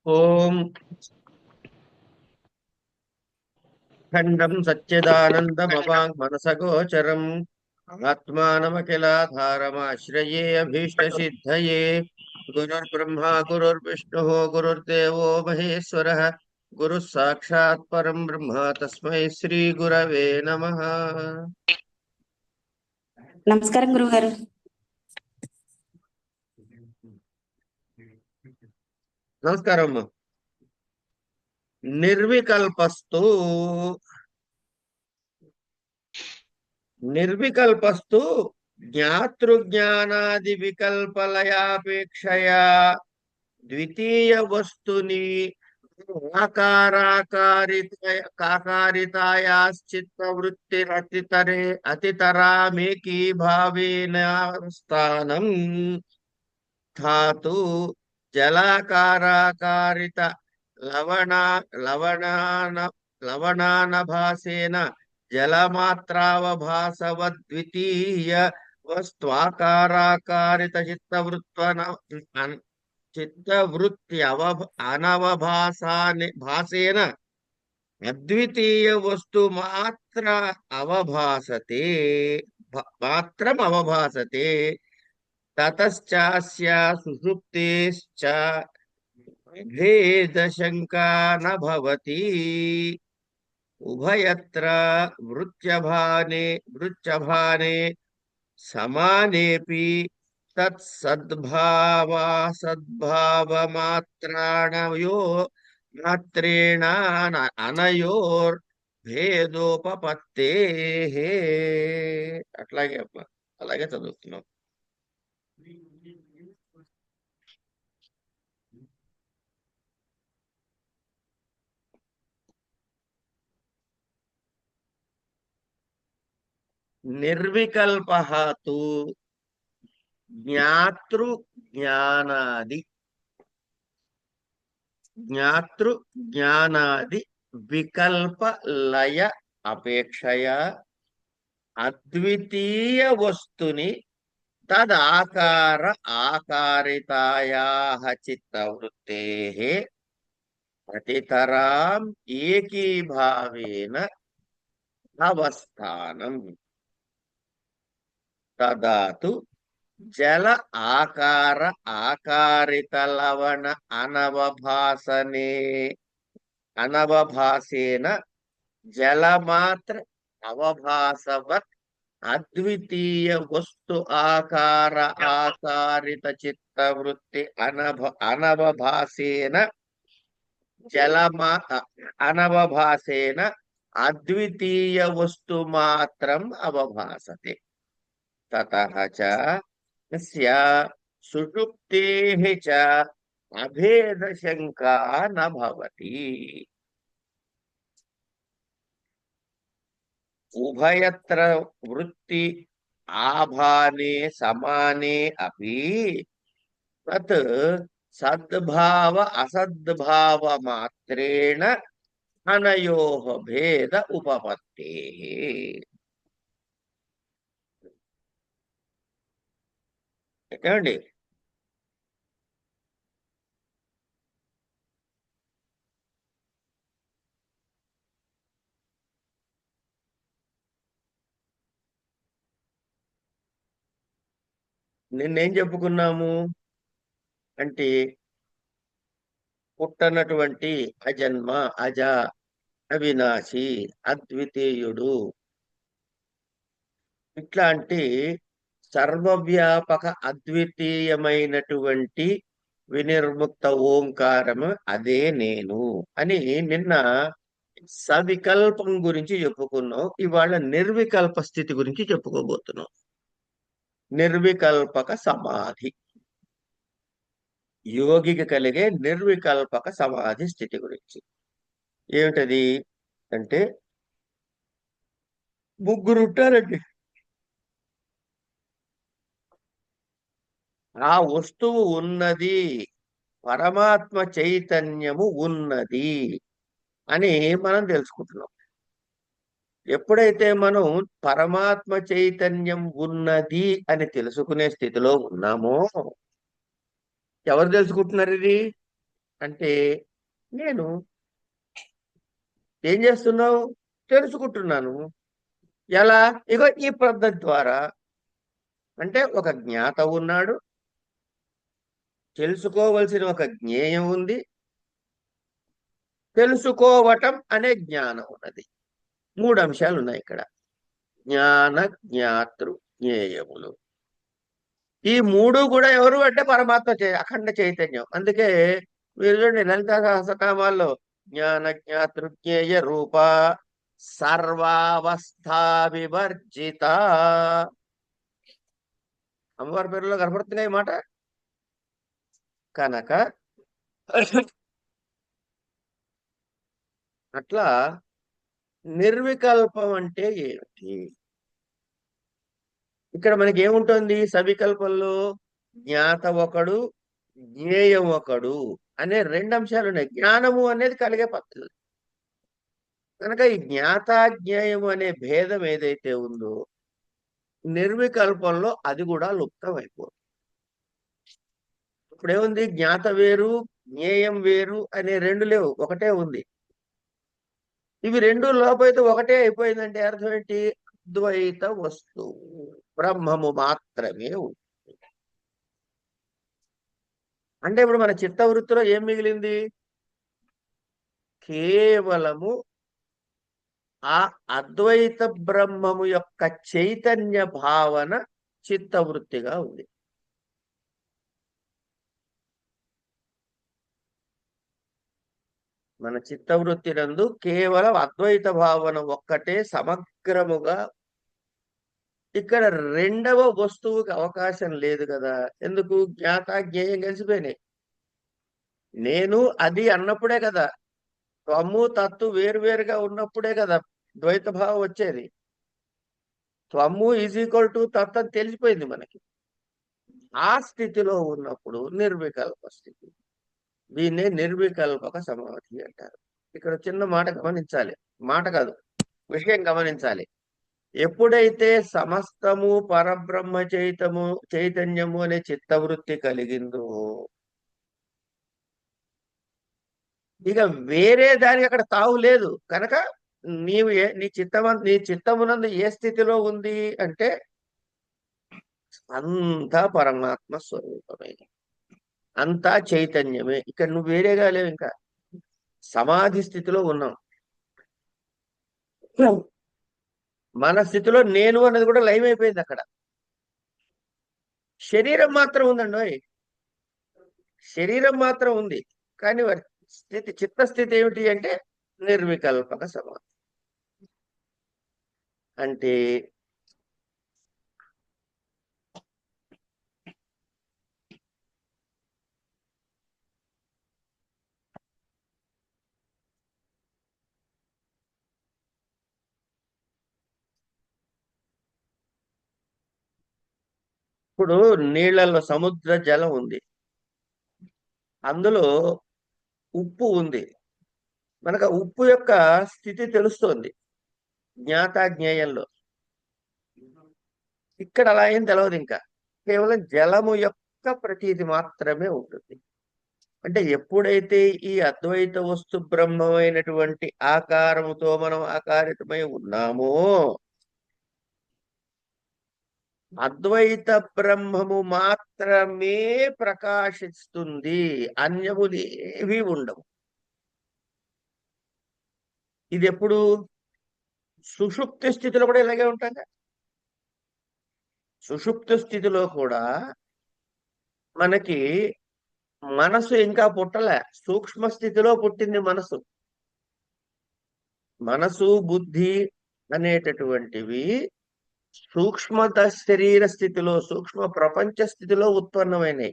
ఓం ఖండం సచ్చిదానందమవాङ्మనసగోచరం ఆత్మానమఖిలాధారమాశ్రయే అభీష్టసిద్ధయే గురుర్బ్రహ్మా గురుర్విష్ణుః గురుర్దేవో మహేశ్వరः గురుः సాక్షాత్ పరం బ్రహ్మ తస్మై శ్రీ గురవే నమః. నమస్కారం గురుగారు. నమస్కారం అమ్మా. నిర్వికల్పస్తు నిర్వికల్పస్తు జ్ఞాతృజ్ఞానాది వికల్పలయాపేక్షయా ద్వితీయ వస్తుని కాకారితాయాశ్చిత్తవృత్తిరతితరే అతితరామేకీభావేన స్థానం ధాతు జలాకారాకారిత లవణా లవణాన లవణానభాసేన జలమాత్రావభాసవద్వితీయ వస్త్వాకారాకారిత చిత్తవృత్తి అనవభాసాని భాసేన అద్వితీయ వస్తు మాత్రం అవభాసతే తతశ్చాస్య సుషుప్తేశ్చ భేదశంకా న భవతి ఉభయత్ర వృత్యభానే సమానేపి తత్సద్భావమాత్రాణయో మాత్రేణ అనయోర్ భేదోపపత్తే. అట్లాగే అమ్మా, అలాగే చదువుతున్నాం. నిర్వికల్పః తు జ్ఞాతృజ్ఞానాది వికల్ప లయ అపేక్షయా అద్వితీయ వస్తుని ఆకారితాయాః చిత్తవృత్తేః అతితరాం ఏకీభావేన అవస్థానం తదాతు జల ఆకారిత లవణ అనవభాసేన జలమాత్ర అవభాసవత్ అద్వితీయ వస్తు ఆకారిత చిత్తవృత్తి అనవభాసేన అద్వితీయ వస్తు మాత్రం అవభాసతే. తతః చ తస్య సుషుప్తేః చ అభేదశంకా న భవతి. ఉభయత్ర వృత్తి ఆభానే సమానే అపి తత్ సద్భావ అసద్భావ మాత్రేణ అనయోః భేద ఉపపత్తేః. ఏమండి, నిన్నేం చెప్పుకున్నాము అంటే పుట్టనటువంటి అజన్మ అజ అవినాశి అద్వితీయుడు ఇట్లాంటి సర్వవ్యాపక అద్వితీయమైనటువంటి వినిర్ముక్త ఓంకారము అదే నేను అని నిన్న సవికల్పం గురించి చెప్పుకున్నాం. ఇవాళ నిర్వికల్ప స్థితి గురించి చెప్పుకోబోతున్నాం. నిర్వికల్పక సమాధి, యోగికి కలిగే నిర్వికల్పక సమాధి స్థితి గురించి. ఏమిటది అంటే ముగ్గురు ఉంటారండి. ఆ వస్తువు ఉన్నది, పరమాత్మ చైతన్యము ఉన్నది అని మనం తెలుసుకుంటున్నాం. ఎప్పుడైతే మనం పరమాత్మ చైతన్యం ఉన్నది అని తెలుసుకునే స్థితిలో ఉన్నామో, ఎవరు తెలుసుకుంటున్నారు ఇది? అంటే నేను ఏం చేస్తున్నావు? తెలుసుకుంటున్నాను. ఎలా? ఇగో ఈ పద్ధతి ద్వారా. అంటే ఒక జ్ఞాత ఉన్నాడు, తెలుసుకోవలసిన ఒక జ్ఞేయం ఉంది, తెలుసుకోవటం అనే జ్ఞానం ఉన్నది. మూడు అంశాలు ఉన్నాయి ఇక్కడ. జ్ఞాన, జ్ఞాతృ, జ్ఞేయములు. ఈ మూడు కూడా ఎవరు అంటే పరమాత్మ అఖండ చైతన్యం. అందుకే మీరు చూడండి లలితా సహస్రనామాల్లో జ్ఞాన, జ్ఞాతృ, జ్ఞేయ రూప సర్వావస్థా వివర్జిత, అమ్మవారి పేరులో కనపడుతున్నాయి ఈ మాట. కనుక అట్లా నిర్వికల్పం అంటే ఏమిటి? ఇక్కడ మనకి ఏముంటుంది సవికల్పంలో? జ్ఞాత ఒకడు, జ్ఞేయం ఒకడు అనే రెండు అంశాలు ఉన్నాయి. జ్ఞానము అనేది కలిగే పద్ధతి. కనుక ఈ జ్ఞాత జ్ఞేయము అనే భేదం ఏదైతే ఉందో నిర్వికల్పంలో అది కూడా లుప్తం అయిపోతుంది. ఇప్పుడేముంది? జ్ఞాత వేరు, జ్ఞేయం వేరు అనే రెండు లేవు, ఒకటే ఉంది. ఇవి రెండు లోపైతే ఒకటే అయిపోయిందంటే అర్థం ఏంటి? ద్వైత వస్తువు బ్రహ్మము మాత్రమే ఉంది. అంటే ఇప్పుడు మన చిత్తవృత్తిలో ఏం మిగిలింది? కేవలము ఆ అద్వైత బ్రహ్మము యొక్క చైతన్య భావన చిత్తవృత్తిగా ఉంది. మన చిత్తవృత్తి నందు కేవలం అద్వైత భావన ఒక్కటే సమగ్రముగా. ఇక్కడ రెండవ వస్తువుకి అవకాశం లేదు కదా. ఎందుకు? జ్ఞాత జ్ఞేయం కలిసిపోయినాయి. నేను అది అన్నప్పుడే కదా, త్వము తత్తు వేరువేరుగా ఉన్నప్పుడే కదా ద్వైత భావం వచ్చేది. త్వము ఈజ్ ఈక్వల్ టు తత్ అని తెలిసిపోయింది మనకి. ఆ స్థితిలో ఉన్నప్పుడు నిర్వికల్ప స్థితి. దీన్నే నిర్వికల్పక సమాధి అంటారు. ఇక్కడ చిన్న మాట గమనించాలి. మాట కాదు, విషయం గమనించాలి. ఎప్పుడైతే సమస్తము పరబ్రహ్మ చైతన్యము అనే చిత్తవృత్తి కలిగిందో ఇక వేరే దానికి అక్కడ తావు లేదు. కనుక నీ చిత్తమునందు ఏ స్థితిలో ఉంది అంటే అంతా పరమాత్మ స్వరూపమే, అంతా చైతన్యమే. ఇక్కడ నువ్వు వేరేగా లేవు. ఇంకా సమాధి స్థితిలో ఉన్నాం. మన స్థితిలో నేను అన్నది కూడా లైవ్ అయిపోయింది అక్కడ. శరీరం మాత్రం ఉందండి ఓయ్. శరీరం మాత్రం ఉంది. కానీ వారి చిత్తస్థితి ఏమిటి అంటే నిర్వికల్పక సమాధి. అంటే ఇప్పుడు నీళ్లలో సముద్ర జలం ఉంది, అందులో ఉప్పు ఉంది. మనకు ఉప్పు యొక్క స్థితి తెలుస్తోంది జ్ఞాత జ్ఞేయంలో. ఇక్కడ అలా ఏం తెలియదు. ఇంకా కేవలం జలము యొక్క ప్రతీతి మాత్రమే ఉంటుంది. అంటే ఎప్పుడైతే ఈ అద్వైత వస్తు బ్రహ్మమైనటువంటి ఆకారముతో మనం ఆకారితమై ఉన్నామో అద్వైత బ్రహ్మము మాత్రమే ప్రకాశిస్తుంది, అన్యములేవి ఉండవు. ఇది ఎప్పుడు? సుషుప్తి స్థితిలో కూడా ఇలాగే ఉంటాం. సుషుప్తి స్థితిలో కూడా మనకి మనసు ఇంకా పుట్టలే, సూక్ష్మ స్థితిలో పుట్టింది మనసు. మనసు బుద్ధి అనేటటువంటివి సూక్ష్మ శరీర స్థితిలో, సూక్ష్మ ప్రపంచ స్థితిలో ఉత్పన్నమైనవి.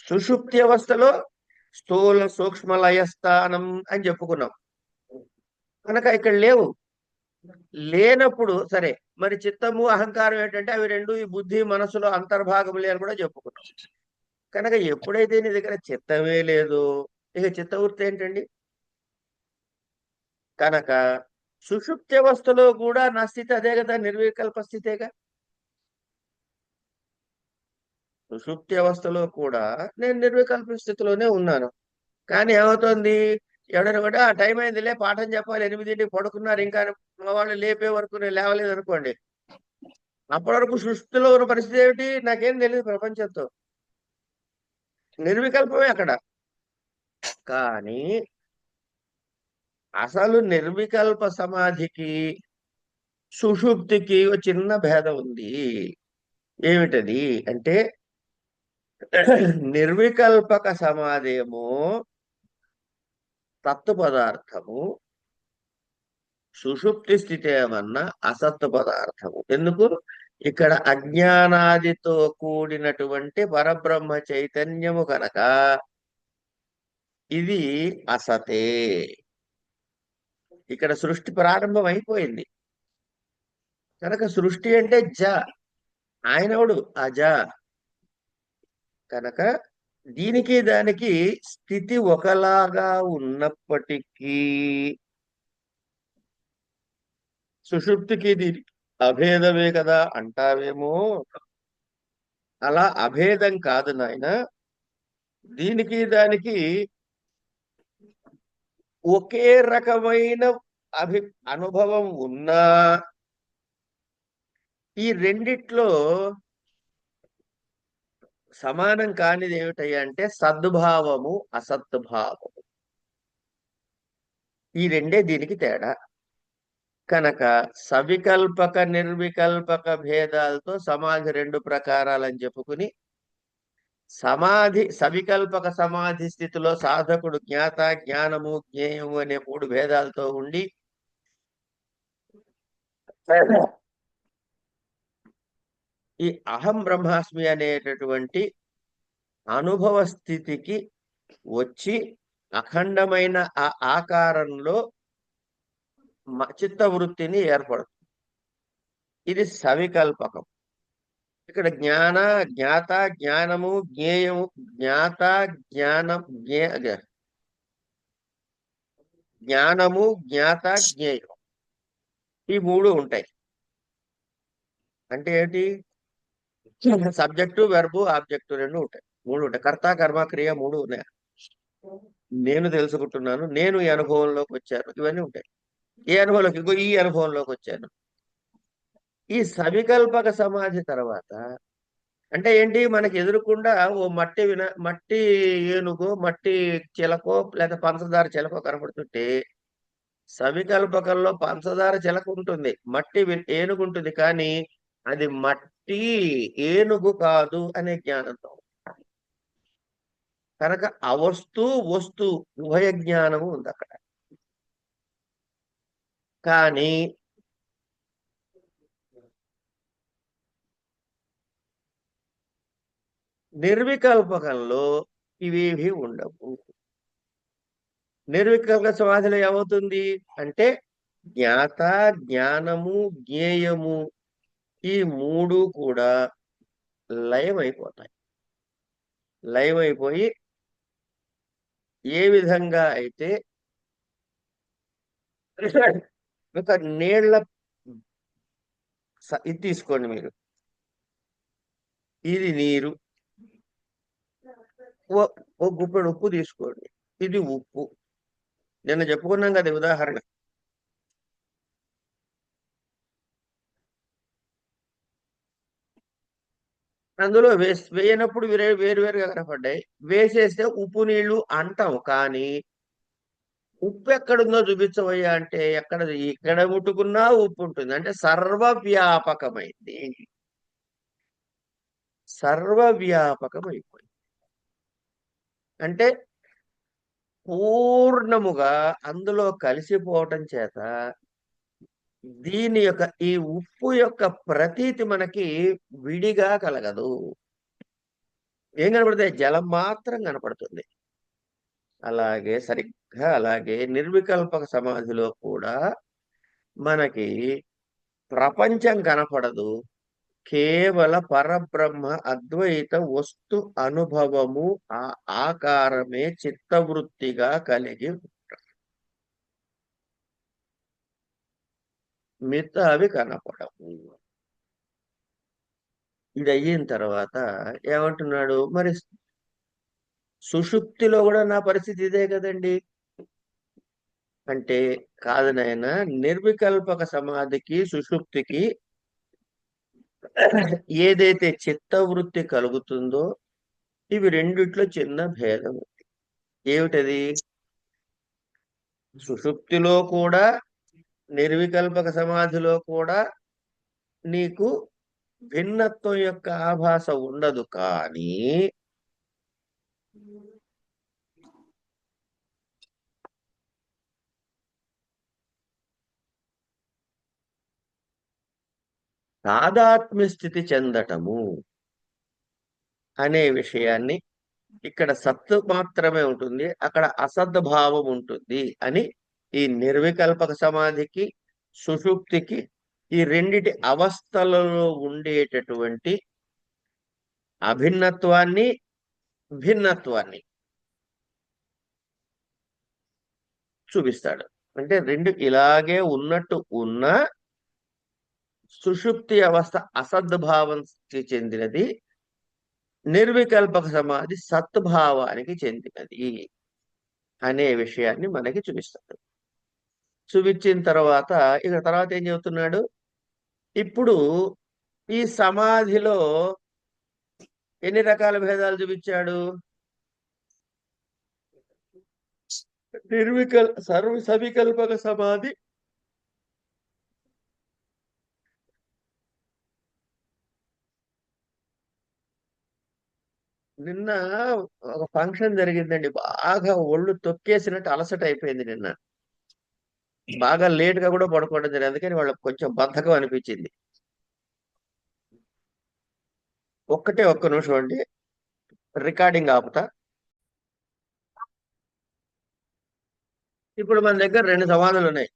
సుషుప్తి అవస్థలో స్థూల సూక్ష్మ లయస్థానం అని చెప్పుకున్నాం. కనుక ఇక్కడ లేవు. లేనప్పుడు సరే, మరి చిత్తము అహంకారం ఏంటంటే అవి రెండు ఈ బుద్ధి మనసులో అంతర్భాగములే అని కూడా చెప్పుకున్నాం. కనుక ఎప్పుడైతే నీ దగ్గర చిత్తమే లేదు, ఇక చిత్తవృత్తి ఏంటండి? కనుక సుషుప్తి అవస్థలో కూడా నా స్థితి అదే కదా, నిర్వికల్ప స్థితేగా. సుషుప్తి అవస్థలో కూడా నేను నిర్వికల్ప స్థితిలోనే ఉన్నాను. కానీ ఏమవుతుంది, ఎవడైనా కూడా ఆ టైం అయిందిలే పాఠం చెప్పాలి 8ంటికి పడుకున్నారు ఇంకా మా వాళ్ళు లేపే వరకు నేను లేవలేదు అనుకోండి, అప్పటి వరకు సృష్టిలో ఉన్న పరిస్థితి ఏమిటి నాకేం తెలియదు ప్రపంచంతో, నిర్వికల్పమే అక్కడ. కానీ అసలు నిర్వికల్ప సమాధికి సుషుప్తికి ఒక చిన్న భేదం ఉంది. ఏమిటది అంటే, నిర్వికల్పక సమాధేమో తత్వ పదార్థము, సుషుప్తి స్థితి ఏమన్నా అసత్ పదార్థము. ఎందుకు, ఇక్కడ అజ్ఞానాదితో కూడినటువంటి పరబ్రహ్మ చైతన్యము కనుక ఇది అసతే. ఇక్కడ సృష్టి ప్రారంభం అయిపోయింది కనుక సృష్టి అంటే ఆయనవుడు అజ కనుక దీనికి దానికి స్థితి ఒకలాగా ఉన్నప్పటికీ సుషుప్తికి దీనికి అభేదమే కదా అంటావేమో. అలా అభేదం కాదు నాయన, దీనికి దానికి ఒకే రకమైన అనుభవం ఉన్నా ఈ రెండిట్లో సమానం కానిది ఏమిటయ్యా అంటే సద్భావము అసద్భావము. ఈ రెండే దీనికి తేడా. కనుక సవికల్పక నిర్వికల్పక భేదాలతో సమాధి రెండు ప్రకారాలని చెప్పుకుని, సవికల్పక సమాధి స్థితిలో సాధకుడు జ్ఞాత జ్ఞానము జ్ఞేయము అనే 3 భేదాలతో ఉండి ఈ అహం బ్రహ్మాస్మి అనేటటువంటి అనుభవ స్థితికి వచ్చి అఖండమైన ఆ ఆకారంలో చిత్తవృత్తిని ఏర్పడుతుంది. ఇది సవికల్పకం. ఇక్కడ జ్ఞాత జ్ఞానము జ్ఞేయము, జ్ఞాత జ్ఞానం జ్ఞానము జ్ఞాత జ్ఞేయం ఈ 3 ఉంటాయి. అంటే ఏంటి, సబ్జెక్టు వెర్బు ఆబ్జెక్టు 2 ఉంటాయి, 3 ఉంటాయి. కర్త కర్మ క్రియ 3 ఉన్నాయి. నేను తెలుసుకుంటున్నాను, నేను ఈ అనుభవంలోకి వచ్చాను, ఇవన్నీ ఉంటాయి. ఏ అనుభవంలోకి, ఈ అనుభవంలోకి వచ్చాను. ఈ సవికల్పక సమాధి తర్వాత అంటే ఏంటి, మనకి ఎదురుకుండా ఓ మట్టి ఏనుగో మట్టి చిలకో లేదా పంచదార చిలకో కనపడుతుంటే, సవికల్పకంలో పంచదార చిలక ఉంటుంది, మట్టి ఏనుగు ఉంటుంది, కానీ అది మట్టి ఏనుగు కాదు అనే జ్ఞానంతో. కనుక అవస్తు వస్తు ఉభయ జ్ఞానము ఉంది అక్కడ. కానీ నిర్వికల్పకంలో ఇవేవి ఉండవు. నిర్వికల్ప సమాధిలో ఏమవుతుంది అంటే జ్ఞాత జ్ఞానము జ్ఞేయము ఈ 3 కూడా లయమైపోతాయి. లయమైపోయి ఏ విధంగా అయితే ఒక నీళ్ల ఇది తీసుకోండి మీరు, ఇది నీరు, ఓ గుప్పెడు ఉప్పు తీసుకోండి, ఇది ఉప్పు. నిన్న చెప్పుకున్నాం కదా ఉదాహరణ. అందులో వేయనప్పుడు వేరువేరుగా కనపడ్డాయి, వేసేస్తే ఉప్పు నీళ్లు అంటాం. కానీ ఉప్పు ఎక్కడుందో చూపించవయ్యా అంటే ఇక్కడ ముట్టుకున్నా ఉప్పు ఉంటుంది. అంటే సర్వవ్యాపకమైంది, సర్వవ్యాపకమైపోయింది. అంటే పూర్ణముగా అందులో కలిసిపోవటం చేత దీని యొక్క ఈ ఉప్పు యొక్క ప్రతీతి మనకి విడిగా కలగదు. ఏం కనపడుతుంది, జలం మాత్రం కనపడుతుంది. సరిగ్గా అలాగే నిర్వికల్పక సమాధిలో కూడా మనకి ప్రపంచం కనపడదు, కేవల పరబ్రహ్మ అద్వైత వస్తు అనుభవము ఆ ఆకారమే చిత్తవృత్తిగా కలిగి మిగతా అవి కనపడవు. ఇది అయిన తర్వాత ఏమంటున్నాడు మరి, సుషుప్తిలో కూడా నా పరిస్థితి ఇదే కదండి. అంటే కాదు నాయన, నిర్వికల్పక సమాధికి సుషుప్తికి ఏదైతే చిత్తవృత్తి కలుగుతుందో ఇవి రెండిట్లో చిన్న భేదం. ఏమిటది? సుషుప్తిలో కూడా నిర్వికల్పక సమాధిలో కూడా నీకు భిన్నత్వం యొక్క ఆభాస ఉండదు. కానీ తాదాత్మ్య స్థితి చెందటము అనే విషయాన్ని, ఇక్కడ సత్తు మాత్రమే ఉంటుంది, అక్కడ అసద్భావం ఉంటుంది అని ఈ నిర్వికల్పక సమాధికి సుషుప్తికి ఈ రెండిటి అవస్థలలో ఉండేటటువంటి అభిన్నత్వాన్ని భిన్నత్వాన్ని చూపిస్తాడు. అంటే రెండు ఇలాగే ఉన్నట్టు ఉన్న సుషుప్తి అవస్థ అసద్భావంకి చెందినది, నిర్వికల్పక సమాధి సత్భావానికి చెందినది అనే విషయాన్ని మనకి చూపిస్తాడు. చూపించిన తర్వాత ఇక తర్వాత ఏం చెబుతున్నాడు? ఇప్పుడు ఈ సమాధిలో ఎన్ని రకాల భేదాలు చూపించాడు? సవికల్పక సమాధి, నిన్న ఒక ఫంక్షన్ జరిగిందండి. బాగా ఒళ్ళు తొక్కేసినట్టు అలసట అయిపోయింది నిన్న. బాగా లేట్ గా కూడా పడుకోవడం జరిగింది. అందుకని వాళ్ళకి కొంచెం బద్ధకం అనిపించింది. ఒక్క నిమిషం అండి, రికార్డింగ్ ఆపుతా. ఇప్పుడు మన దగ్గర రెండు సమాధులు ఉన్నాయి.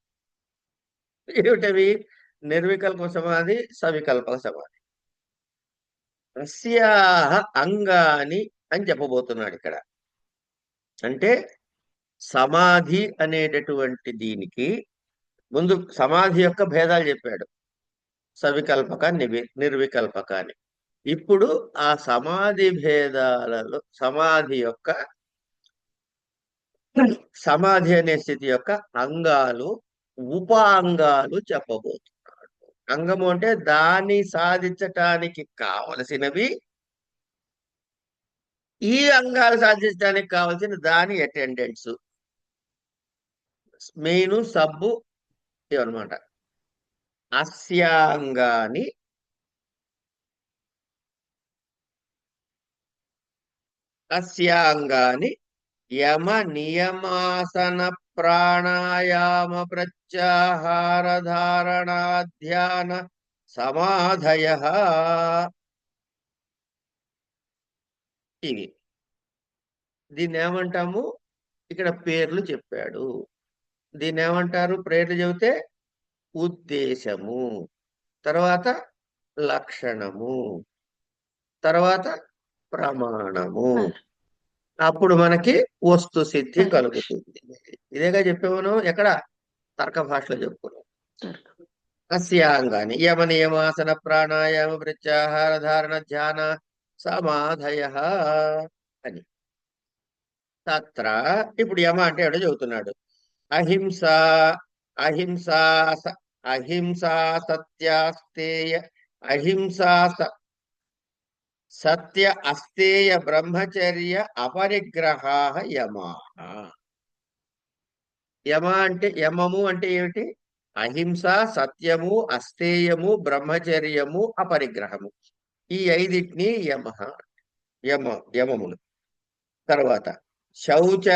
ఏమిటవి? నిర్వికల్ప సమాధి, సవికల్పక సమాధి. అస్యాహ అంగాని అని చెప్పబోతున్నాడు ఇక్కడ. అంటే సమాధి అనేటటువంటి దీనికి ముందు సమాధి యొక్క భేదాలు చెప్పాడు, సవికల్పక నిర్వికల్పక అని. ఇప్పుడు ఆ సమాధి భేదాలలో సమాధి అనే స్థితి యొక్క అంగాలు, ఉపాంగాలు చెప్పబోతున్నాడు. అంగము అంటే దాన్ని సాధించటానికి కావలసినవి, ఈ అంగాలు సాధించడానికి కావలసిన దాని అటెండెన్స్, మెయిన్ సబ్బు ఇవన్నమాట. అస్యాంగాని యమ నియమాసన ప్రాణాయామ ప్రత్యాహార ధారణ ధ్యాన సమాధయ. ఇవి దీన్ని ఏమంటాము? ఇక్కడ పేర్లు చెప్పాడు. దీన్ని ఏమంటారు? పేర్లు చెబితే ఉద్దేశము, తర్వాత లక్షణము, తర్వాత ప్రమాణము. అప్పుడు మనకి వస్తు సిద్ధి కలుగుతుంది. ఇదేగా చెప్పాను. ఎక్కడ? తర్క భాషలో చెప్పుకున్నాం. అస్యాంగాని యమ నియమాసన ప్రాణాయామ ప్రత్యాహార ధారణ ధ్యాన సమాధయ అని. తత్ర ఇప్పుడు యమ అంటే ఎవడో చెబుతున్నాడు. అహింస అహింసా అహింసా సత్యాస్తేయ అహింసా సత్య అస్తేయ బ్రహ్మచర్య అపరిగ్రహా యమా. యమము అంటే ఏమిటి? అహింస, సత్యము, అస్తేయము, బ్రహ్మచర్యము, అపరిగ్రహము. ఈ ఐదిటిని యమములు. తర్వాత శౌచ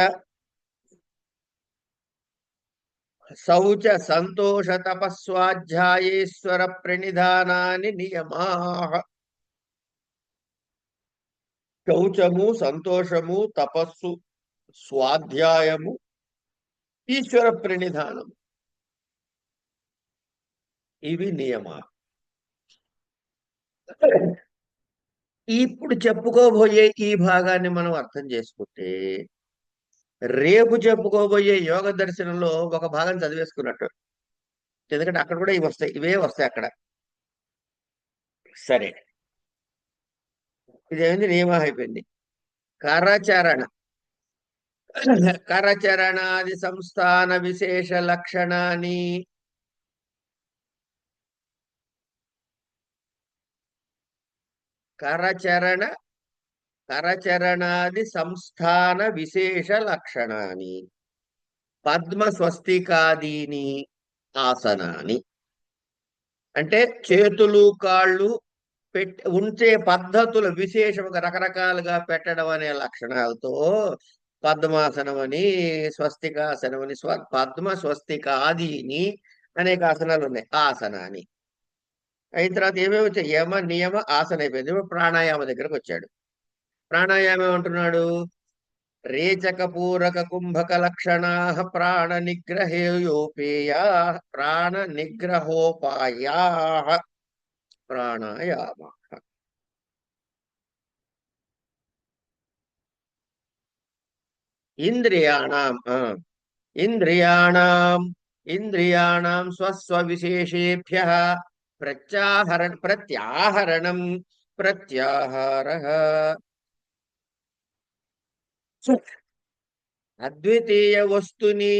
సంతోష తపస్వాధ్యాయేశ్వర ప్రణిధానాని నియమా. శౌచము, సంతోషము, తపస్సు, స్వాధ్యాయము, ఈశ్వర ప్రణిధానము, ఇవి నియమాలు. ఇప్పుడు చెప్పుకోబోయే ఈ భాగాన్ని మనం అర్థం చేసుకుంటే రేపు చెప్పుకోబోయే యోగ దర్శనంలో ఒక భాగం చదివేసుకున్నట్టు. ఎందుకంటే అక్కడ కూడా ఇవే వస్తాయి అక్కడ. సరే, ఇదేమైంది? నియమం అయిపోయింది. కరచరణ కరచరణాది సంస్థాన విశేష లక్షణాన్ని. కరచరణ కరచరణాది సంస్థాన విశేష లక్షణాన్ని. పద్మ స్వస్తికాదీని ఆసనాని. అంటే చేతులు కాళ్ళు ఉంచే పద్ధతులు విశేషముగా రకరకాలుగా పెట్టడం అనే లక్షణాలతో పద్మాసనం అని, స్వస్తికాసనం అని, పద్మ స్వస్తికాదీని అనేక ఆసనాలు ఉన్నాయి. ఆసనాన్ని అయిన తర్వాత ఏమేమి వచ్చాయి? యమ నియమ ఆసన అయిపోయింది. ఇప్పుడు ప్రాణాయామ దగ్గరకు వచ్చాడు. ప్రాణాయామం ఏమంటున్నాడు? రేచక పూరక కుంభక లక్షణా ప్రాణ నిగ్రహేయోపేయా ప్రాణ నిగ్రహోపాయా ప్రాణాయామ. ఇంద్రియాణం ఇంద్రియాణం ఇంద్రియాణం స్వస్వ విశేషేభ్య ప్రత్యాహరణం ప్రత్యాహార. అద్వితీయ వస్తుని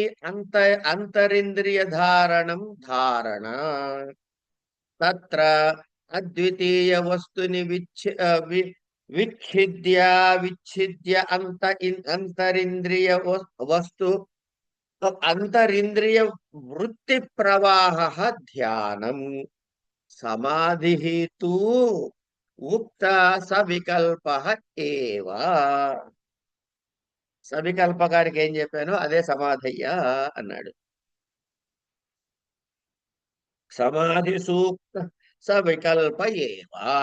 అంతరింద్రియ ధారణం ధారణ. తత్ర అద్వితీయ వస్తుని విచ్ఛిద్య విచ్ఛిద్య అంతరింద్రియ వస్తు అంతరింద్రియ వృత్తి ప్రవాహ ధ్యానం. సమాధి తు ఉక్త సవికల్ప ఏవా. సవికల్పకారికి ఏం చెప్పాను అదే సమాధయ్యా అన్నాడు. సమాధి సూక్త సవికల్ప ఏవా.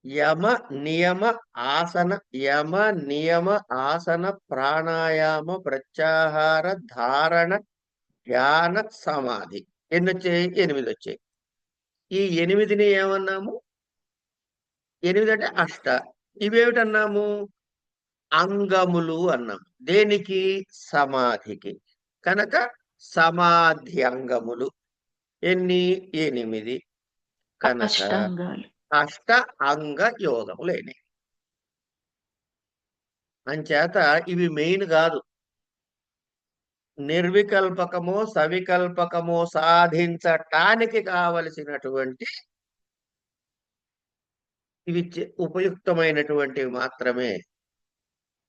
యమ నియమ ఆసన యమ నియమ ఆసన ప్రాణాయామ ప్రత్యాహార ధారణ ధ్యాన సమాధి. ఎన్ని వచ్చాయి? 8 వచ్చాయి. ఈ 8ని ఏమన్నాము? 8 అంటే అష్ట. ఇవేమిటన్నాము? అంగములు అన్నాము. దేనికి? సమాధికి. కనుక సమాధి అంగములు ఎన్ని? 8. కనుక అష్టాంగాలు. అష్ట అంగ యోగములేని. అంచేత ఇవి మెయిన్ కాదు. నిర్వికల్పకమో సవికల్పకమో సాధించటానికి కావలసినటువంటి ఇవి ఉపయుక్తమైనటువంటివి మాత్రమే.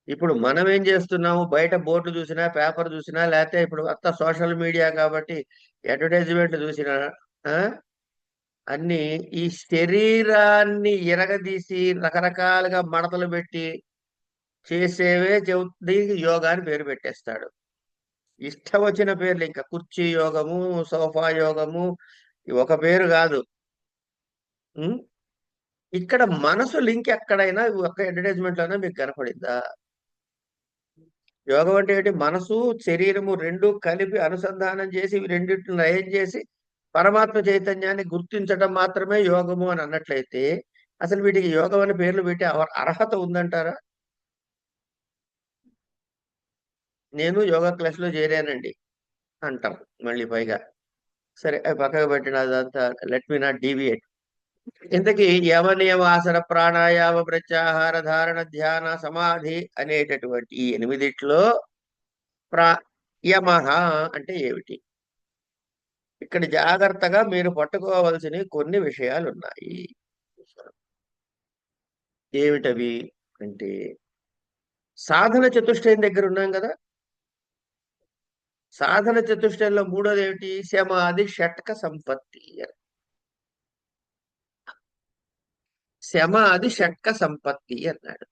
ఇప్పుడు మనం ఏం చేస్తున్నాము? బయట బోర్డు చూసినా, పేపర్ చూసినా, లేకపోతే ఇప్పుడు అంతా సోషల్ మీడియా కాబట్టి అడ్వర్టైజ్మెంట్ చూసినా అన్ని ఈ శరీరాన్ని ఇరగదీసి రకరకాలుగా మడతలు పెట్టి చేసేవే దీనికి యోగా అని పేరు పెట్టేస్తాడు. ఇష్టం వచ్చిన పేర్లు, ఇంకా కుర్చీ యోగము, సోఫా యోగము, ఒక పేరు కాదు. ఇక్కడ మనసు లింక్ ఎక్కడైనా ఒక్క అడ్వర్టైజ్మెంట్ లోనే మీకు కనపడిందా? యోగం అంటే ఏంటి? మనసు శరీరము రెండు కలిపి అనుసంధానం చేసి రెండింటిని లయం చేసి పరమాత్మ చైతన్యాన్ని గుర్తించడం మాత్రమే యోగము అని అన్నట్లయితే అసలు వీటికి యోగం అని పేర్లు పెట్టే అర్హత ఉందంటారా? నేను యోగా క్లాస్ లో చేరానండి అంటాం మళ్ళీ పైగా. సరే పక్కకు పెట్టిన అదంతా, లెట్ మీ నాట్ డీవియేట్. ఇంతకీ యమ నియమ ఆసన ప్రాణాయామ ప్రత్యాహార ధారణ ధ్యాన సమాధి అనేటటువంటి ఈ 8 యమహ అంటే ఏమిటి? ఇక్కడ జాగ్రత్తగా మీరు పట్టుకోవలసిన కొన్ని విషయాలు ఉన్నాయి. ఏమిటవి అంటే, సాధన చతుష్టయం దగ్గర ఉన్నాం కదా. సాధన చతుష్టయంలో మూడోది ఏమిటి? శమాది షట్క సంపత్తి. శమాది షట్క సంపత్తి అన్నాడు.